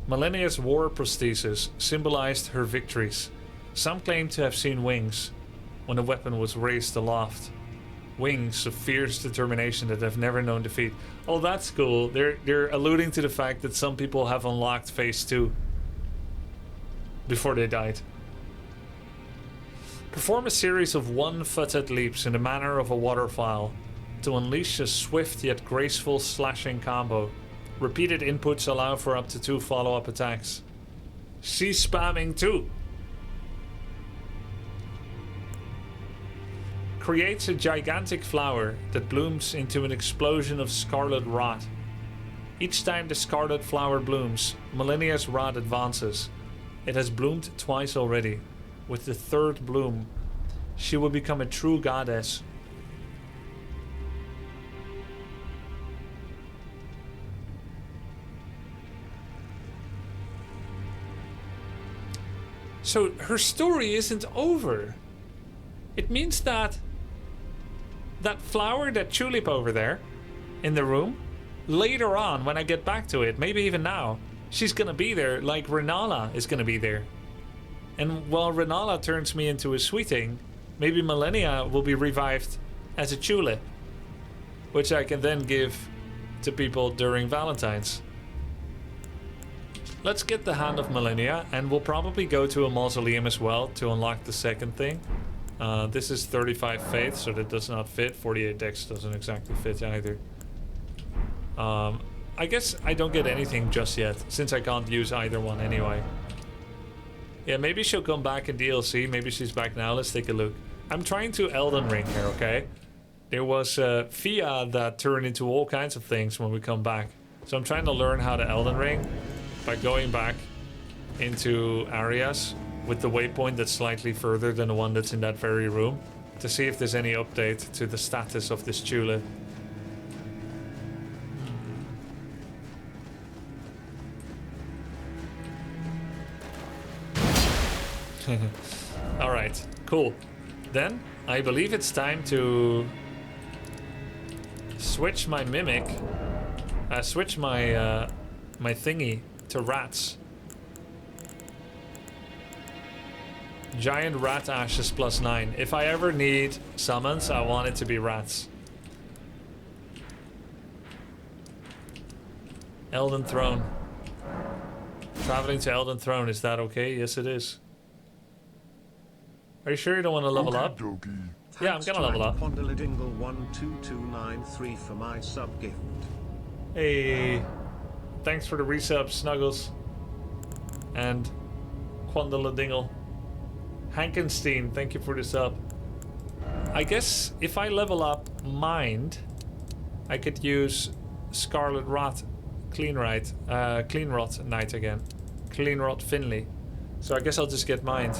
Malenia's war prosthesis symbolized her victories. Some claim to have seen wings when the weapon was raised aloft. Wings of fierce determination that have never known defeat. Oh, that's cool. They're alluding to the fact that some people have unlocked phase 2 before they died. Perform a series of one-footed leaps in the manner of a waterfowl to unleash a swift yet graceful slashing combo. Repeated inputs allow for up to 2 follow-up attacks. She's spamming too. Creates a gigantic flower that blooms into an explosion of scarlet rot. Each time the scarlet flower blooms, Malenia's rod advances. It has bloomed twice already. With the third bloom, she will become a true goddess. So her story isn't over. It means that that flower, that tulip over there in the room, later on when I get back to it, maybe even now, she's gonna be there like Renala is gonna be there. And while Renala turns me into a sweeting, maybe Malenia will be revived as a tulip, which I can then give to people during Valentine's. Let's get the Hand of Malenia, and we'll probably go to a mausoleum as well to unlock the second thing. This is 35 faith, so that does not fit. 48 dex doesn't exactly fit either. I guess I don't get anything just yet, since I can't use either one anyway. Yeah, maybe she'll come back in DLC. Maybe she's back now. Let's take a look. I'm trying to Elden Ring here, okay? There was Fia that turned into all kinds of things when we come back. So I'm trying to learn how to Elden Ring by going back into areas with the waypoint that's slightly further than the one that's in that very room to see if there's any update to the status of this tulip. Alright, cool. Then I believe it's time to switch my mimic, switch my my thingy to rats. Giant rat ashes +9. If I ever need summons, I want it to be rats. Elden Throne. Traveling to Elden Throne, is that okay? Yes, it is. Are you sure you don't want to level up? Yeah, I'm gonna level up. Quandledingle12293 for my sub gift. Hey, thanks for the resub, Snuggles. And Quandledingle. Hankenstein, thank you for the sub. I guess if I level up Mind, I could use Scarlet Rot, Clean Rot Knight again. Clean Rot Finley. So I guess I'll just get Mind.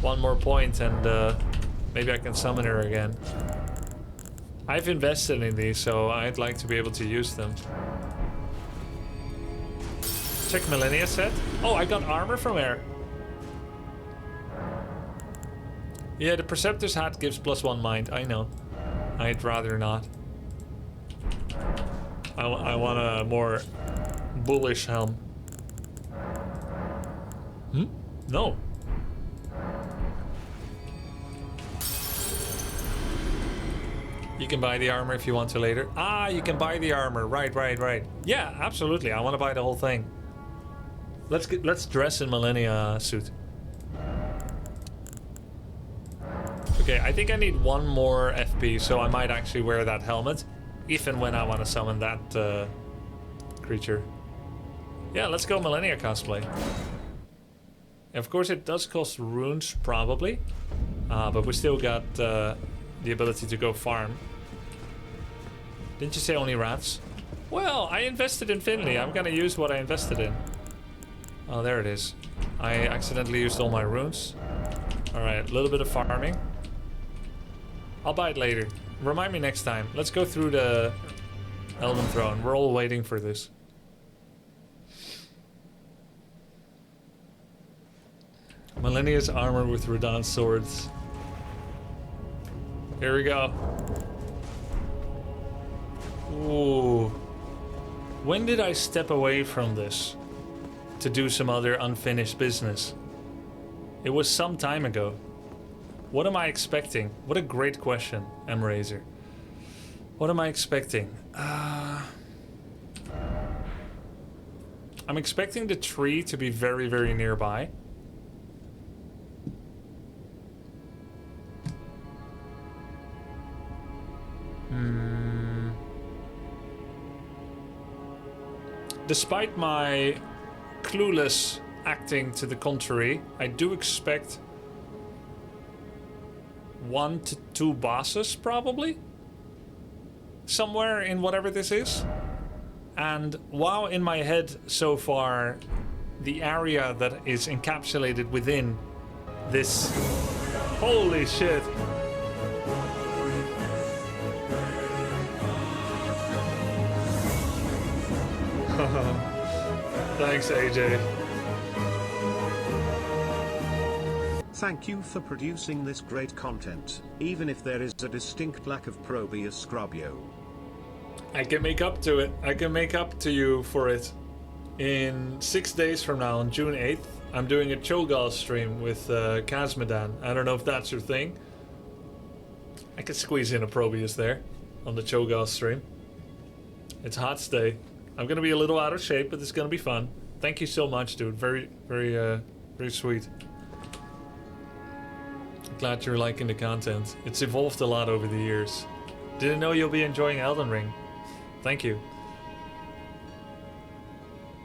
One more point and maybe I can summon her again. I've invested in these, so I'd like to be able to use them. Check Malenia set. Oh, I got armor from her. Yeah, the Preceptor's hat gives +1 mind. I know. I'd rather not. I want a more bullish helm. Hmm? No. You can buy the armor if you want to later. Ah, you can buy the armor. Right. Yeah, absolutely. I want to buy the whole thing. Let's dress in Malenia suit. Okay, I think I need one more FP, so I might actually wear that helmet, if and when I want to summon that creature. Yeah, let's go Malenia cosplay. Of course, it does cost runes, probably, but we still got the ability to go farm. Didn't you say only rats? Well, I invested in Finley. I'm gonna use what I invested in. Oh, there it is. I accidentally used all my runes. Alright, a little bit of farming. I'll buy it later. Remind me next time. Let's go through the Elden Throne. We're all waiting for this. Malenia's armor with Radagon's swords. Here we go. Ooh. When did I step away from this to do some other unfinished business? It was some time ago. What am I expecting? What a great question, M-Razor. What am I expecting? I'm expecting the tree to be very, very nearby. Despite my clueless acting to the contrary, I do expect 1 to 2 bosses, probably, somewhere in whatever this is. And while in my head so far the area that is encapsulated within this. Holy shit. Thanks, AJ. Thank you for producing this great content, even if there is a distinct lack of Probius Scrubio. I can make up to it. I can make up to you for it. In 6 days from now, on June 8th, I'm doing a Cho'Gall stream with Kazmadan. I don't know if that's your thing. I could squeeze in a Probius there on the Cho'Gall stream. It's hot day. I'm gonna be a little out of shape, but it's gonna be fun. Thank you so much, dude. Very, very sweet. Glad you're liking the content. It's evolved a lot over the years. Didn't know you'll be enjoying Elden Ring. Thank you.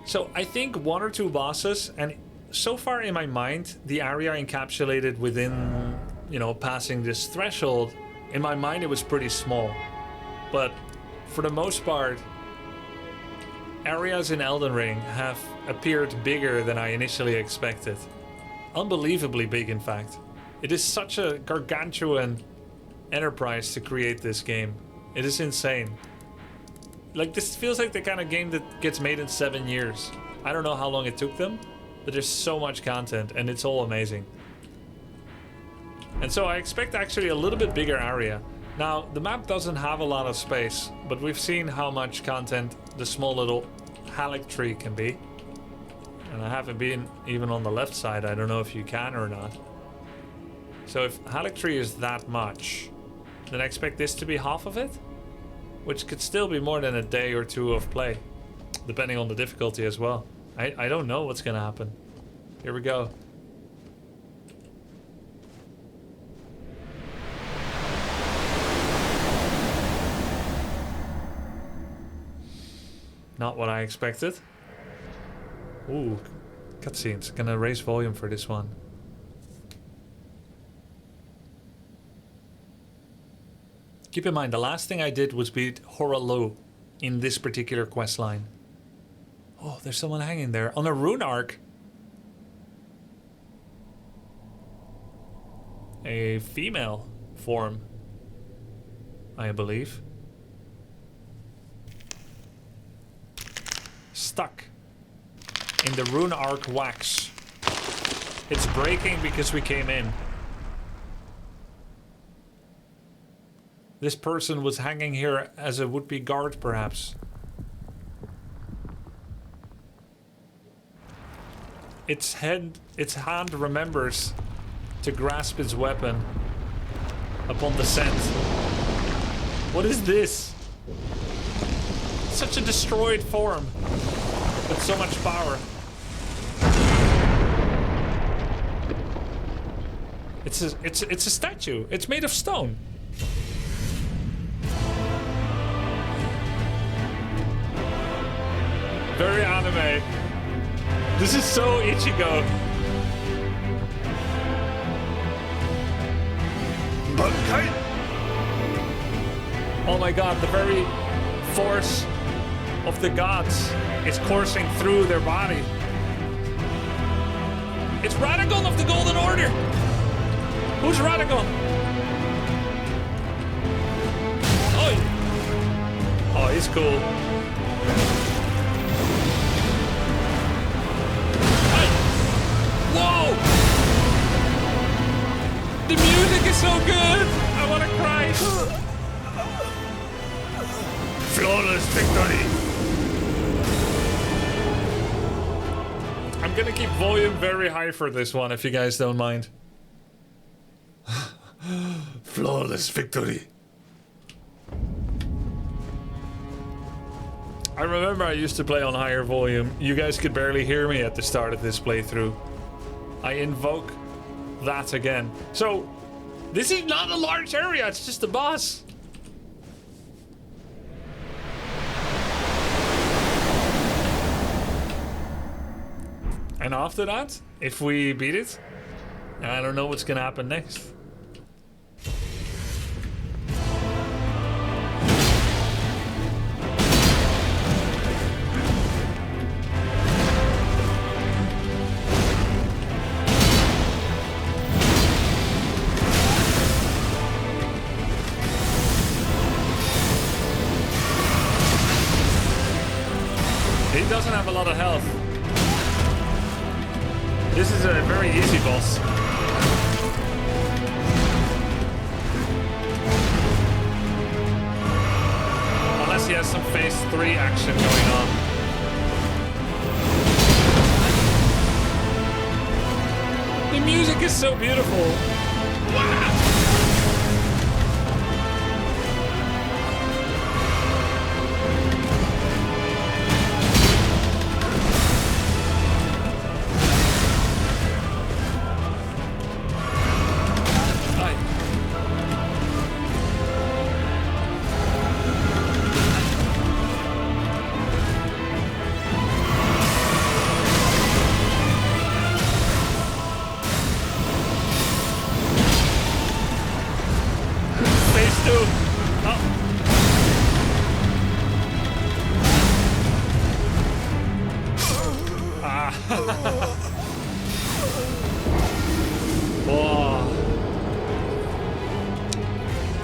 So I think 1 or 2 bosses, and so far in my mind, the area encapsulated within, you know, passing this threshold, in my mind it was pretty small. But for the most part, areas in Elden Ring have appeared bigger than I initially expected. Unbelievably big, in fact. It is such a gargantuan enterprise to create this game. It is insane. Like, this feels like the kind of game that gets made in 7 years. I don't know how long it took them, but there's so much content and it's all amazing. And so I expect actually a little bit bigger area. Now, the map doesn't have a lot of space, but we've seen how much content the small little Halleck tree can be. And I haven't been even on the left side. I don't know if you can or not. So if Halleck tree is that much, then I expect this to be half of it, which could still be more than a day or 2 of play, depending on the difficulty as well. I don't know what's gonna happen. Here we go. Not what I expected. Ooh, cutscenes. Gonna raise volume for this one. Keep in mind, the last thing I did was beat Horalow in this particular quest line. Oh, there's someone hanging there on a rune arc. A female form, I believe. Stuck in the rune arc wax. It's breaking because we came in. This person was hanging here as a would-be guard, perhaps. Its hand remembers to grasp its weapon upon descent. What is this? Such a destroyed form with so much power. It's a statue. It's made of stone. Very anime. This is so Ichigo. Oh my god, the very force of the gods is coursing through their body. It's Radagon of the Golden Order. Who's Radagon? Oh, he's cool. Whoa! The music is so good! I wanna cry! Flawless victory! I'm gonna keep volume very high for this one, if you guys don't mind. Flawless victory. I remember I used to play on higher volume. You guys could barely hear me at the start of this playthrough. I invoke that again. So, this is not a large area, it's just a boss. And after that, if we beat it, I don't know what's gonna happen next. doesn't have a lot of health. This is a very easy boss. Unless he has some phase 3 action going on. The music is so beautiful. Wow.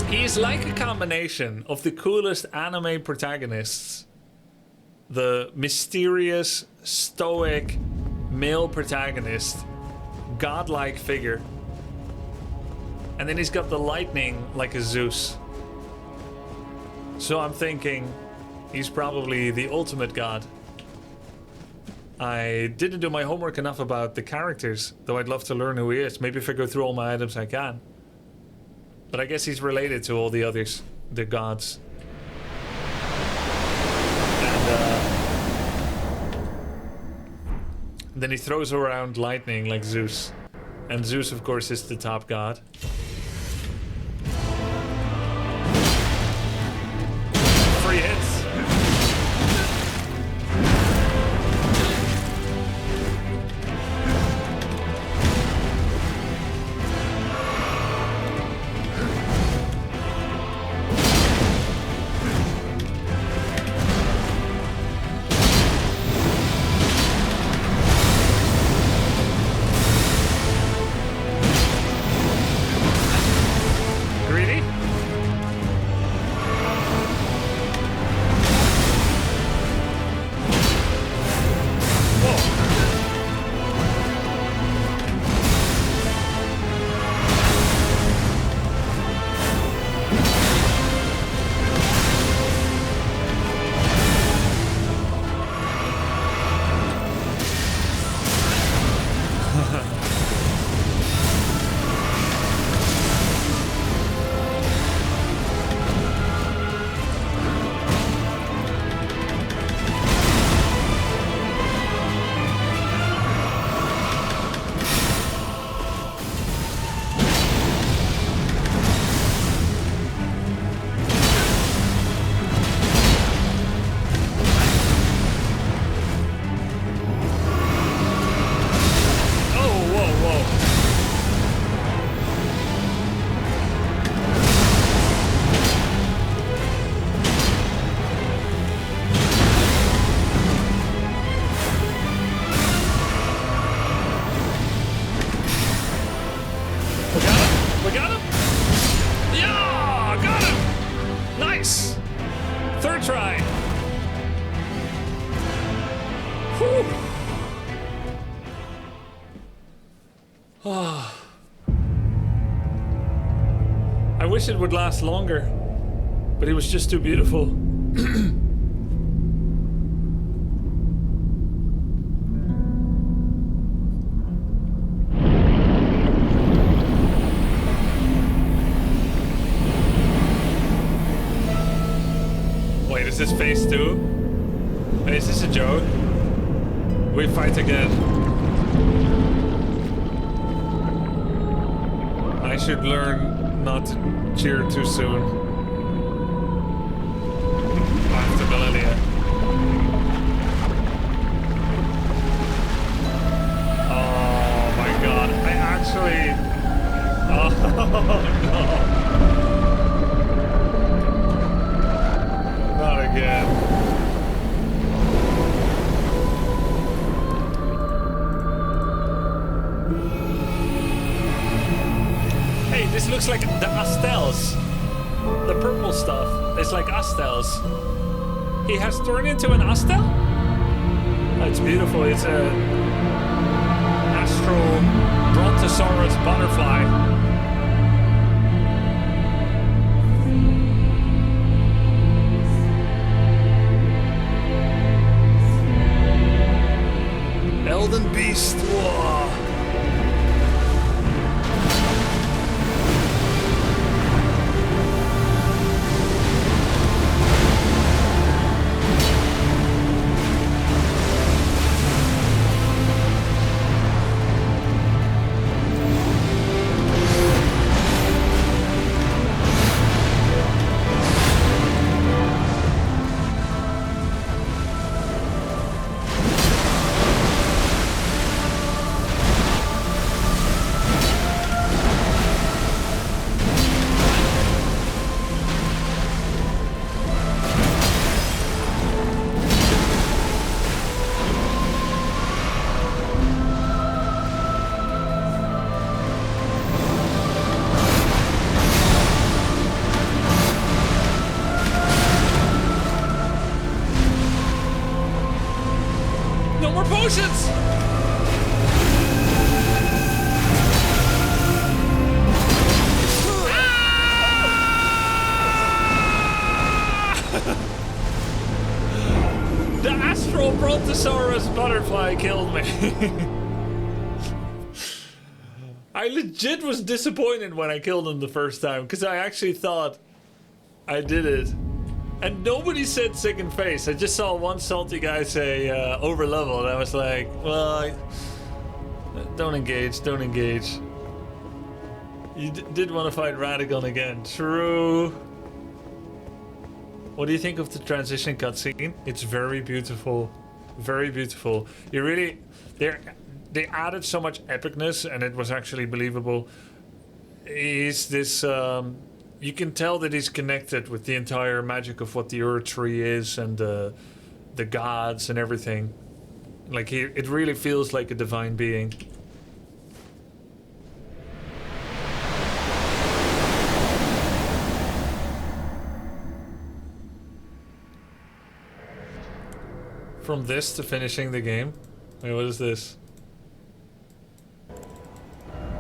He's like a combination of the coolest anime protagonists. The mysterious, stoic, male protagonist, godlike figure. And then he's got the lightning like a Zeus. So I'm thinking he's probably the ultimate god. I didn't do my homework enough about the characters, though I'd love to learn who he is. Maybe if I go through all my items I can. But I guess he's related to all the others, the gods. And then he throws around lightning like Zeus. And Zeus, of course, is the top god. Free hits. I wish it would last longer, but it was just too beautiful. Wait, is this phase 2? Wait, is this a joke? We fight again. I should learn not to cheer too soon. After Malenia. Oh my god, I actually... Oh no. Not again. This looks like the Astels. The purple stuff. It's like Astels. He has turned into an Astel? It's beautiful. It's a astral brontosaurus butterfly. Elden Beast. Whoa. No more potions! The astral brontosaurus butterfly killed me. I legit was disappointed when I killed him the first time because I actually thought I did it. And nobody said second phase. I just saw one salty guy say over level, and I was like, well, don't engage, don't engage. You did want to fight Radagon again. True. What do you think of the transition cutscene? It's very beautiful. Very beautiful. You really... They added so much epicness, and it was actually believable. He's this... you can tell that he's connected with the entire magic of what the Earth Tree is and the gods and everything. Like, it really feels like a divine being. From this to finishing the game? Wait, what is this?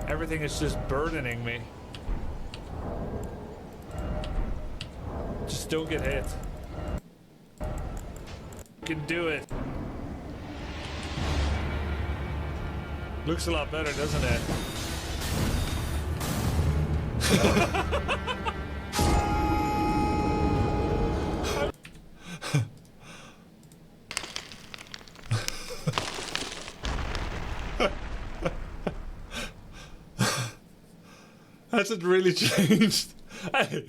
Everything is just burdening me. Just don't get hit. You can do it. Looks a lot better, doesn't it? Has it really changed? Hey.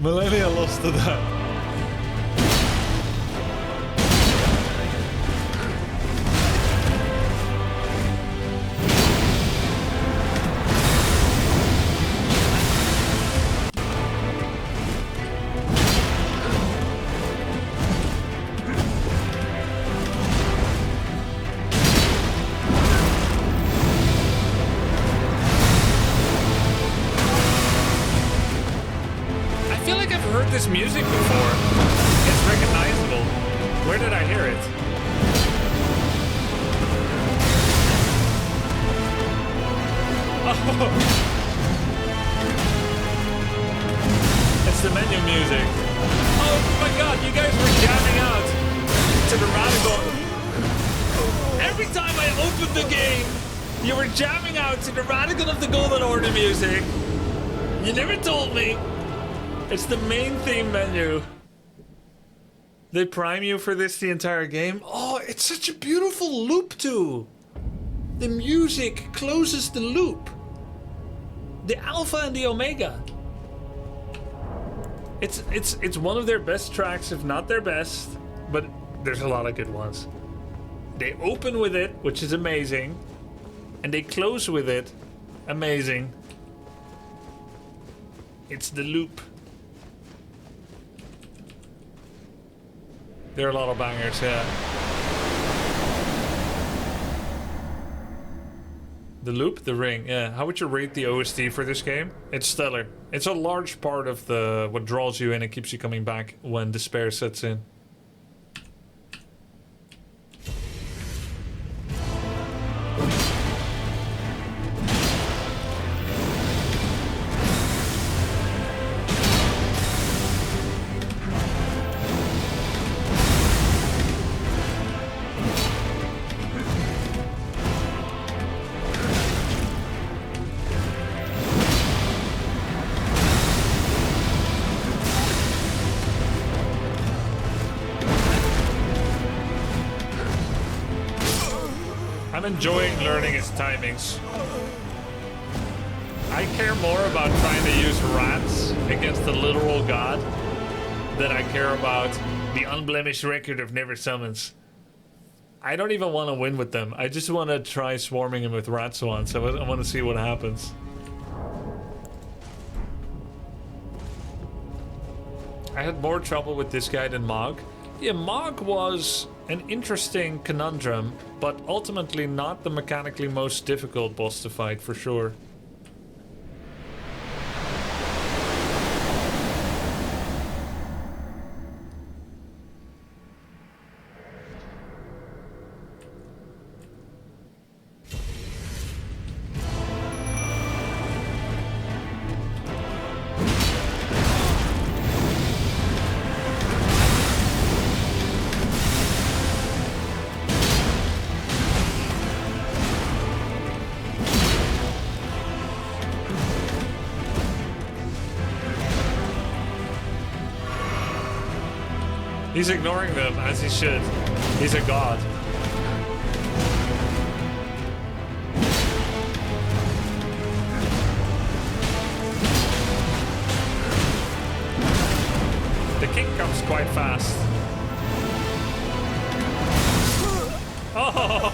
Malenia lost to that. This music before. It's recognizable. Where did I hear it? Oh! It's the menu music. Oh my god, you guys were jamming out to the Radagon. Every time I opened the game, you were jamming out to the Radagon of the Golden Order music. You never told me. It's the main theme menu. They prime you for this the entire game. Oh, it's such a beautiful loop too. The music closes the loop. The alpha and the omega. It's one of their best tracks, if not their best, but there's a lot of good ones. They open with it, which is amazing, and they close with it, amazing. It's the loop. There are a lot of bangers, yeah. The loop, the ring. Yeah. How would you rate the OST for this game? It's stellar. It's a large part of the what draws you in and keeps you coming back when despair sets in. I'm enjoying learning its timings. I care more about trying to use rats against the literal god than I care about the unblemished record of never summons. I don't even want to win with them. I just want to try swarming him with rats once. I want to see what happens. I had more trouble with this guy than Mog. Yeah, Mog was an interesting conundrum, but ultimately not the mechanically most difficult boss to fight, for sure. He's ignoring them, as he should. He's a god. The king comes quite fast. Oh!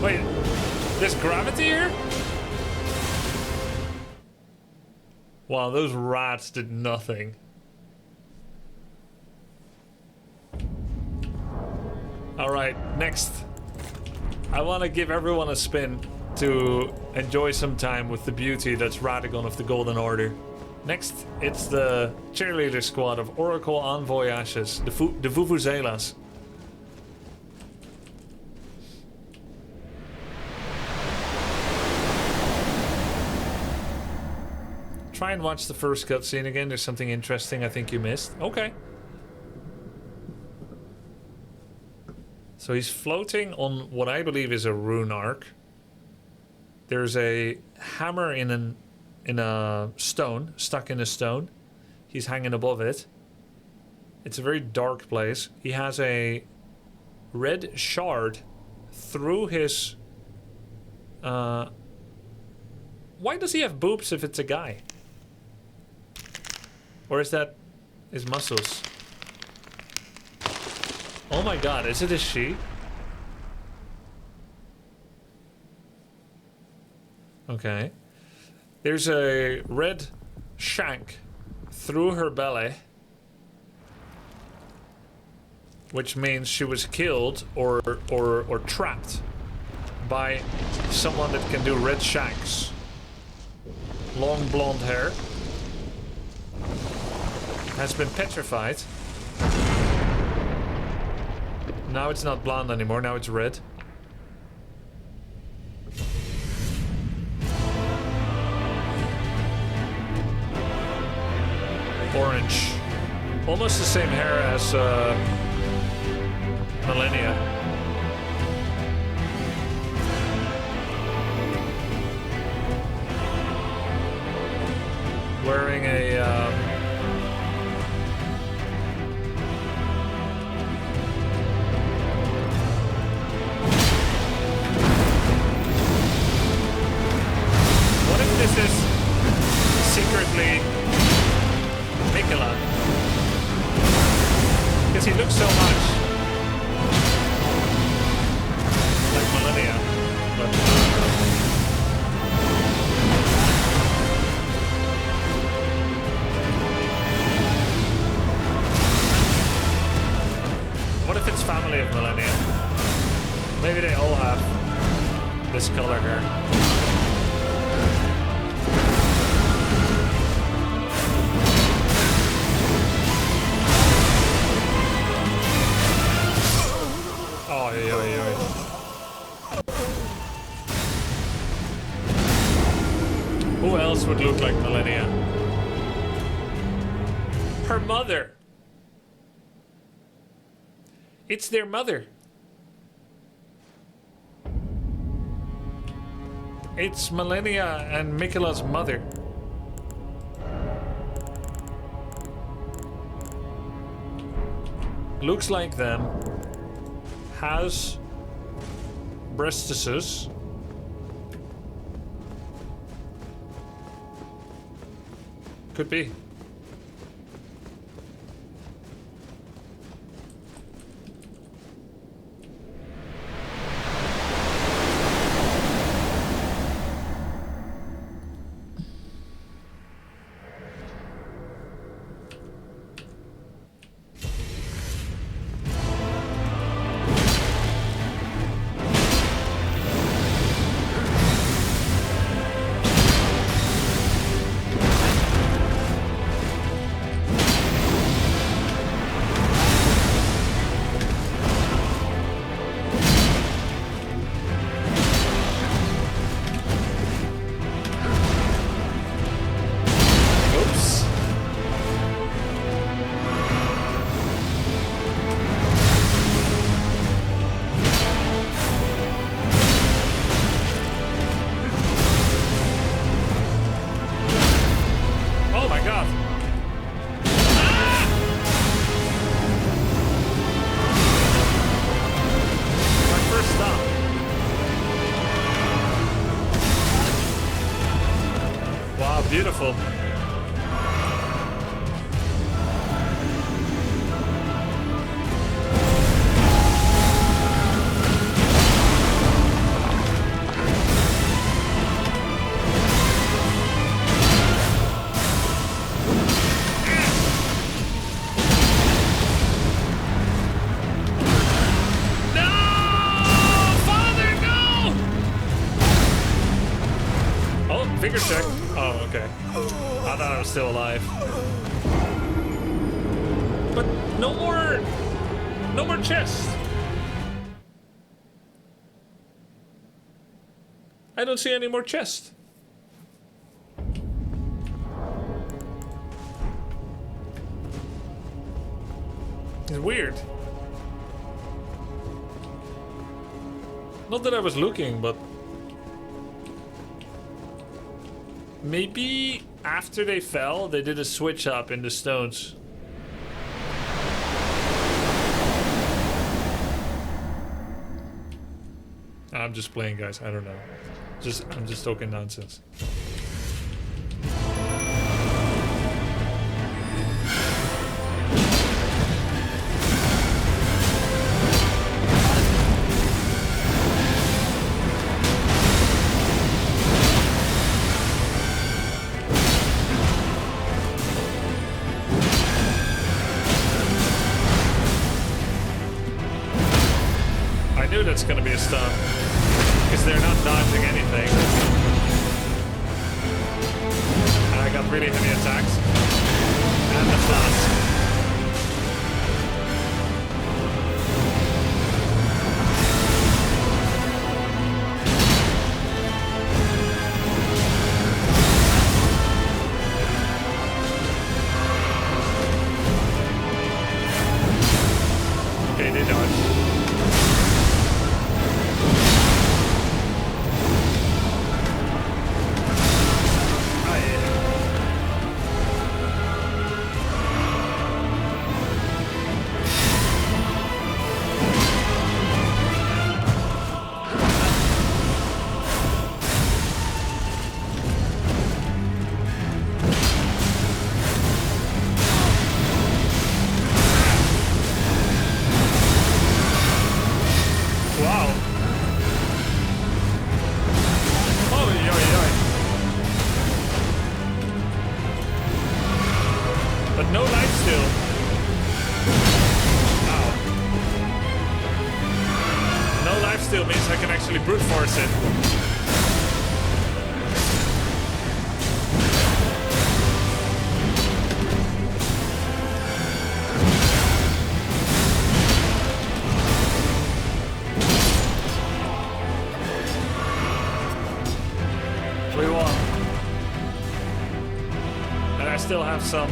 Wait, there's gravity here? Wow, those rats did nothing. Alright, next. I want to give everyone a spin to enjoy some time with the beauty that's Radagon of the Golden Order. Next, it's the cheerleader squad of Oracle Envoy Ashes, the Vuvuzelas. Try and watch the first cutscene again. There's something interesting I think you missed. Okay. So he's floating on what I believe is a rune arc. There's a hammer in a stone, stuck in a stone. He's hanging above it. It's a very dark place. He has a red shard through his... Why does he have boobs if it's a guy? Or is that his muscles? Oh my god, is it a she? Okay. There's a red shank through her belly, which means she was killed or trapped by someone that can do red shanks. Long blonde hair. Has been petrified. Now it's not blonde anymore, now it's red. Orange. Almost the same hair as Malenia. Wearing a... This is secretly Miquella, because he looks so much like Malenia. But what if it's family of Malenia? Maybe they all have. this color here. Oh, who else would look like Malenia? Her mother. It's their mother. It's Malenia and Miquella's mother. Looks like them. Has breastises. Could be. Beautiful. Finger check. Oh, okay. I thought I was still alive. But no more chest. I don't see any more chest. It's weird. Not that I was looking, but maybe after they fell, they did a switch up in the stones. I'm just playing, guys. I don't know. I'm just talking nonsense. That's gonna be a stun because they're not dodging anything. And I got really heavy attacks and the flash. Okay, they dodge. lifesteal means I can actually brute force it. We won. And I still have some,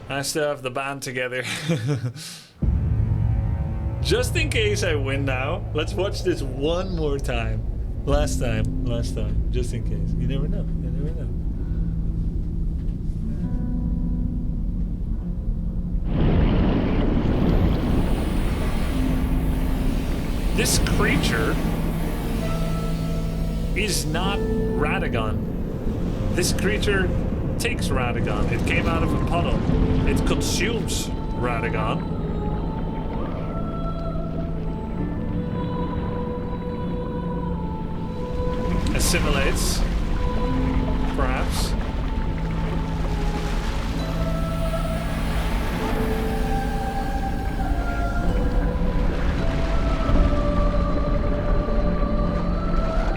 I still have the band together. Just in case I win now, let's watch this one more time. Last time, just in case. You never know, you never know. This creature is not Radagon. This creature takes Radagon. It came out of a puddle. It consumes Radagon. Assimilates, perhaps.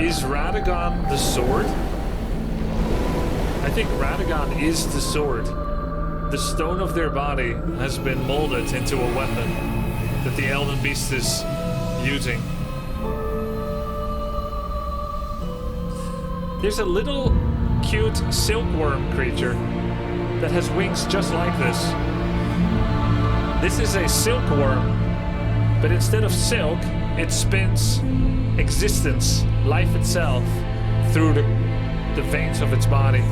Is Radagon the sword? I think Radagon is the sword. The stone of their body has been molded into a weapon that the Elden Beast is using. There's a little cute silkworm creature that has wings just like this. This is a silkworm, but instead of silk, it spins existence, life itself, through the veins of its body.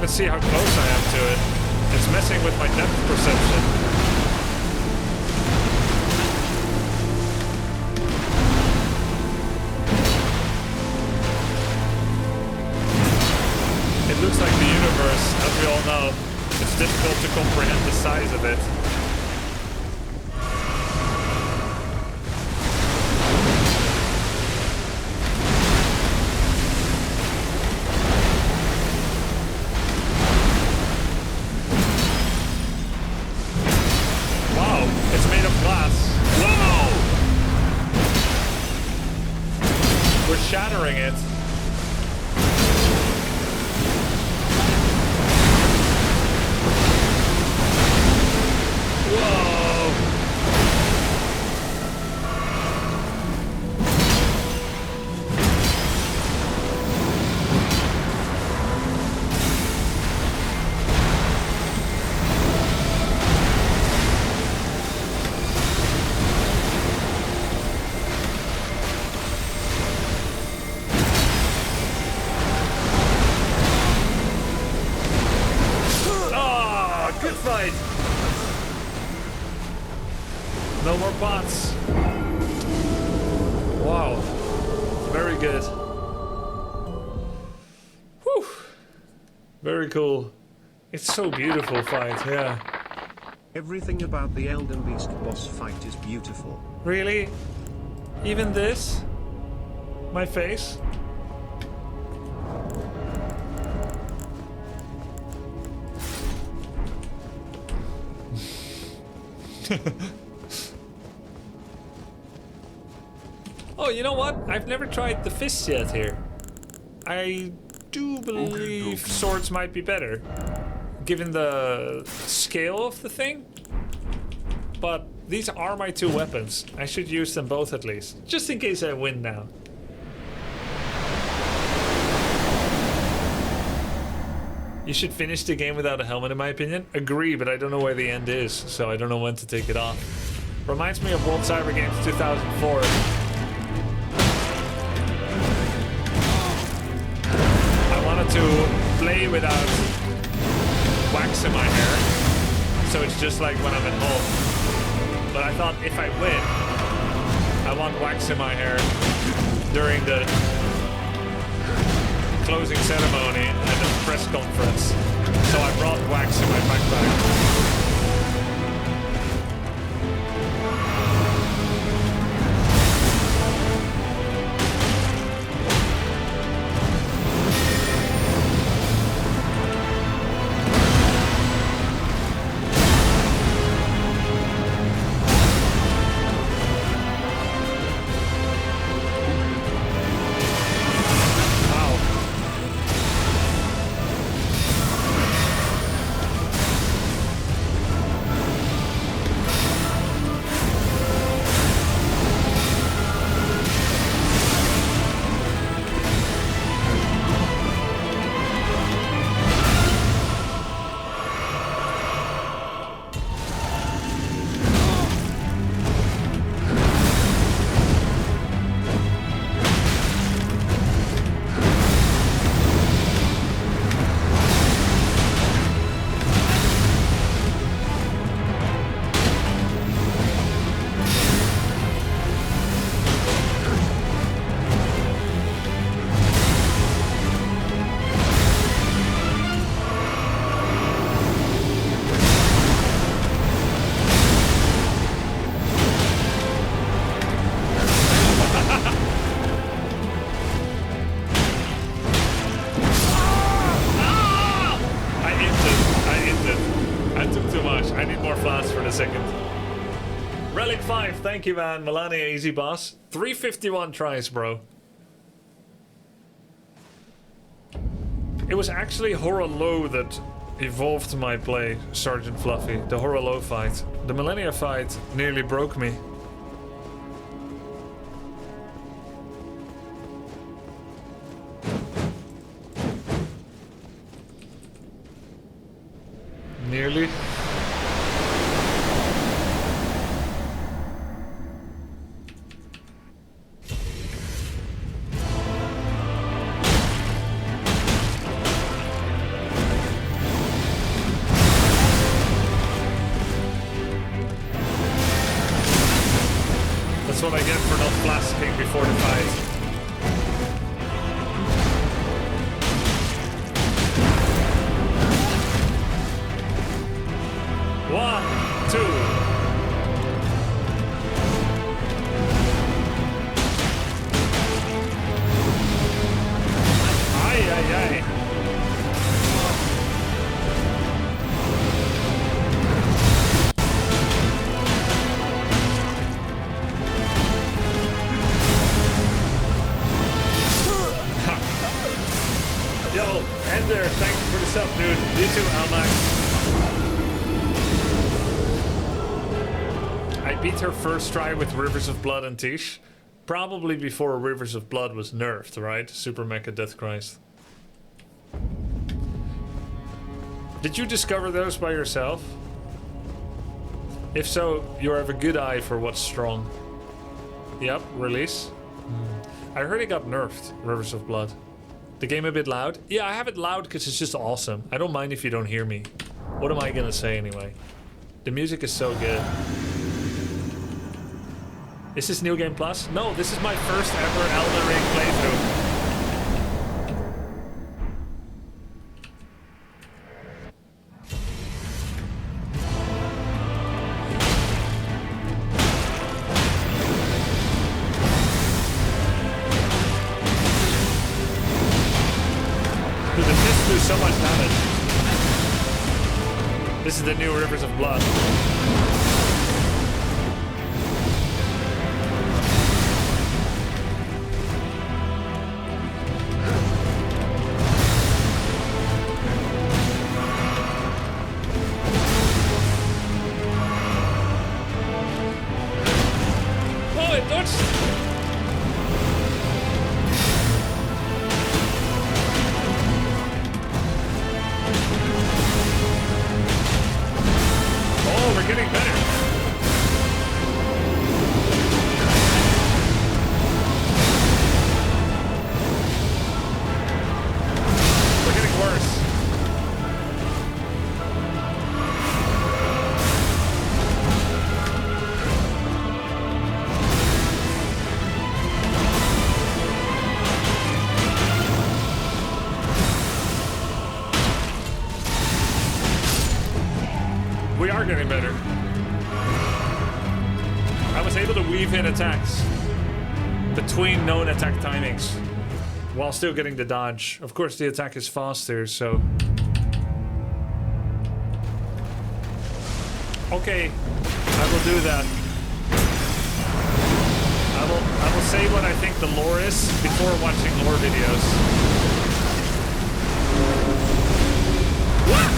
See how close I am to it. It's messing with my depth perception. It looks like the universe, as we all know. It's difficult to comprehend the size of it. Shattering it. Whoa. No more bots. Wow. Very good. Whew. Very cool. It's so beautiful fight, yeah. Everything about the Elden Beast boss fight is beautiful. Really? Even this? My face? Oh, you know what? I've never tried the fists yet here. I do believe swords might be better, given the scale of the thing. But these are my two weapons. I should use them both at least, just in case I win now. You should finish the game without a helmet, in my opinion. Agree, but I don't know where the end is, so I don't know when to take it off. Reminds me of World Cyber Games 2004. I wanted to play without wax in my hair, so it's just like when I'm at home. But I thought if I win, I want wax in my hair during the closing ceremony and the press conference. So I brought wax in my backpack. Thank you, man. Malenia, easy boss. 351 tries, bro. It was actually Horror-Low that evolved my play, Sergeant Fluffy. The Horror-Low fight. The Malenia fight nearly broke me. Nearly. That's what I get for not blasting before the fight. One, two. Ay, ay, ay. Yo, Ender, thank you for the sub, dude. You too, Almax. I beat her first try with Rivers of Blood and Tish. Probably before Rivers of Blood was nerfed, right? Super Mecha Death Christ. Did you discover those by yourself? If so, you have a good eye for what's strong. Yep, release. I heard it got nerfed, Rivers of Blood. The game a bit loud? Yeah, I have it loud because it's just awesome. I don't mind if you don't hear me. What am I gonna say anyway? The music is so good. Is this New Game Plus? No, this is my first ever Elden Ring playthrough. Dude, the fists do so much damage. This is the new Rivers of Blood. getting better. I was able to weave in attacks between known attack timings while still getting the dodge. Of course, the attack is faster, so... Okay, I will do that. I will say what I think the lore is before watching lore videos. What?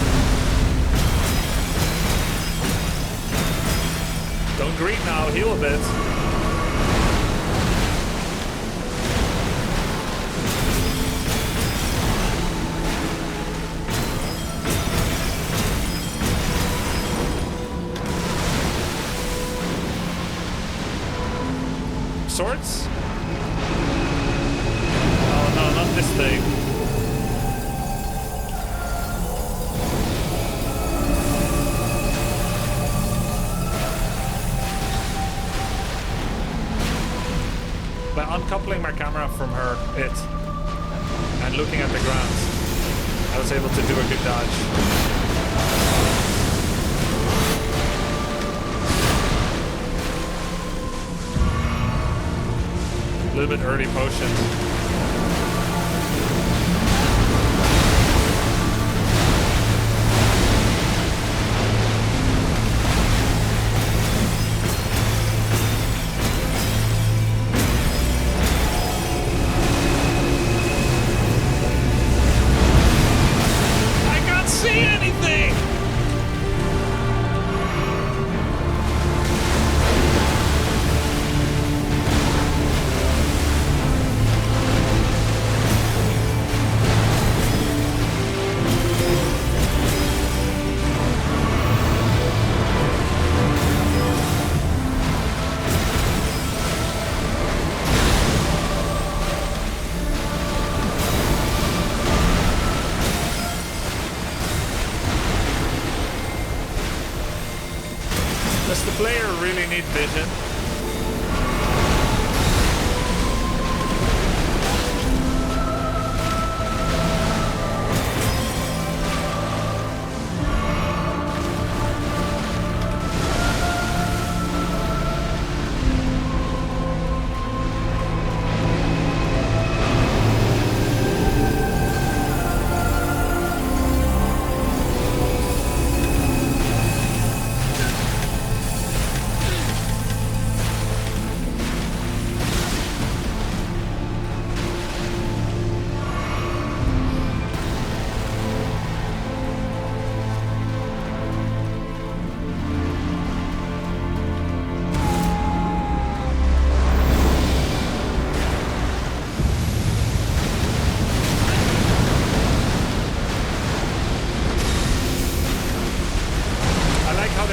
Don't greet now, heal a bit. Swords? Oh no, not this thing. By uncoupling my camera from and looking at the ground, I was able to do a good dodge. A little bit early potion. I can't see anything! Does the player really need vision?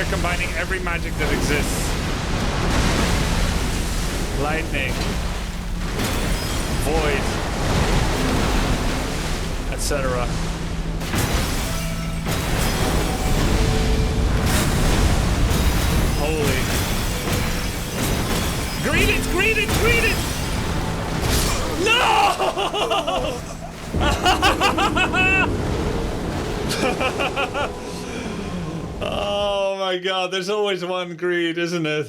Combining every magic that exists. Lightning, void, etc. Holy. Greet it! Greet it! Greet it! No! Oh my god, there's always one greed, isn't it?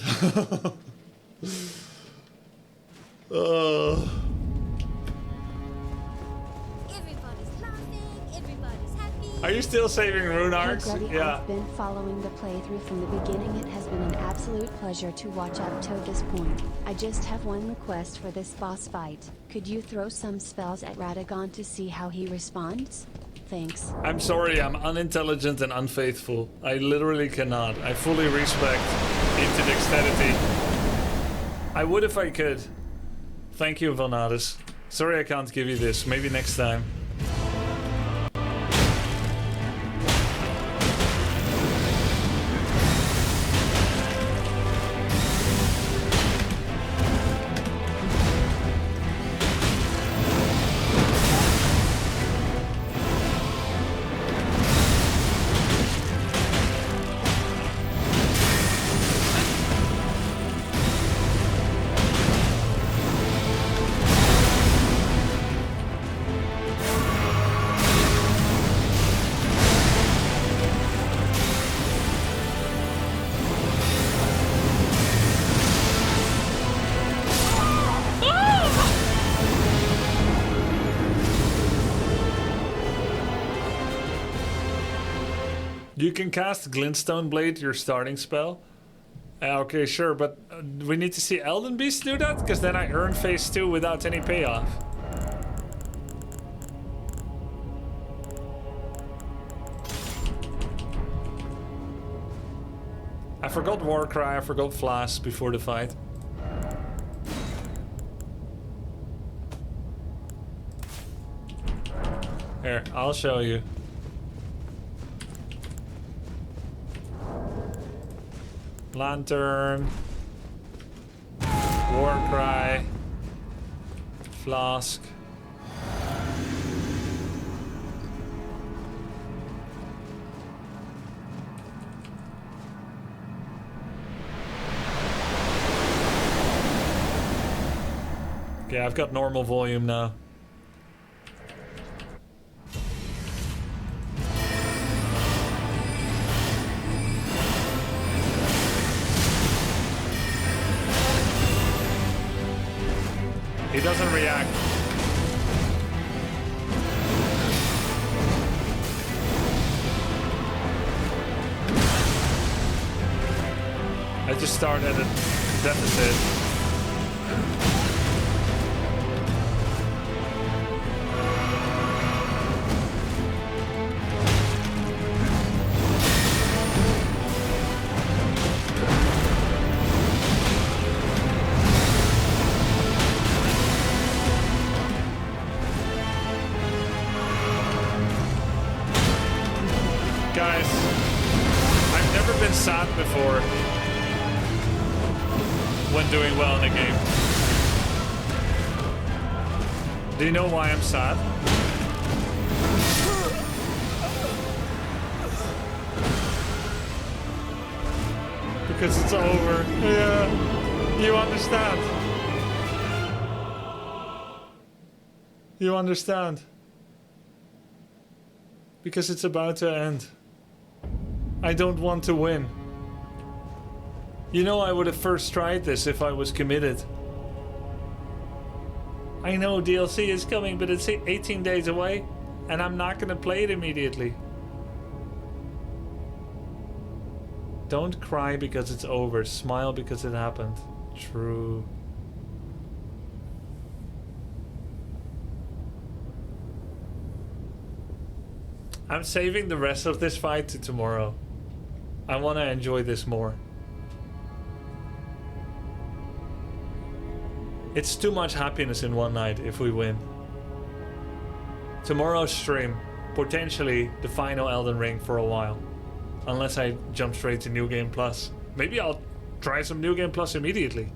Oh. Everybody's laughing, everybody's happy. Are you still saving rune arcs? Hey, Grubby, Yeah. I've been following the playthrough from the beginning. It has been an absolute pleasure to watch up to this point. I just have one request for this boss fight. Could you throw some spells at Radagon to see how he responds? Thanks. I'm sorry, I'm unintelligent and unfaithful. I literally cannot. I fully respect interdexterity. I would if I could. Thank you, Vanadis. Sorry I can't give you this. Maybe next time. You can cast Glintstone Blade, your starting spell. Okay, sure, but we need to see Elden Beast do that? Because then I earn phase 2 without any payoff. I forgot Warcry, I forgot Flask before the fight. Here, I'll show you. Lantern, Warcry, Flask. Okay, I've got normal volume now. He doesn't react. I just started at a deficit. Sad before when doing well in a game. Do you know why I'm sad? Because it's over. Yeah, you understand. You understand. Because it's about to end. I don't want to win. You know, I would have first tried this if I was committed. I know DLC is coming, but it's 18 days away, and I'm not gonna play it immediately. Don't cry because it's over. Smile because it happened. True. I'm saving the rest of this fight to tomorrow. I want to enjoy this more. It's too much happiness in one night if we win. Tomorrow's stream, potentially the final Elden Ring for a while. Unless I jump straight to New Game Plus. Maybe I'll try some New Game Plus immediately.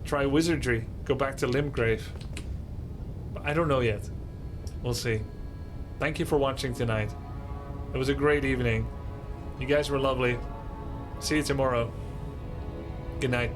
Try Wizardry, go back to Limgrave. But I don't know yet. We'll see. Thank you for watching tonight. It was a great evening. You guys were lovely. See you tomorrow. Good night.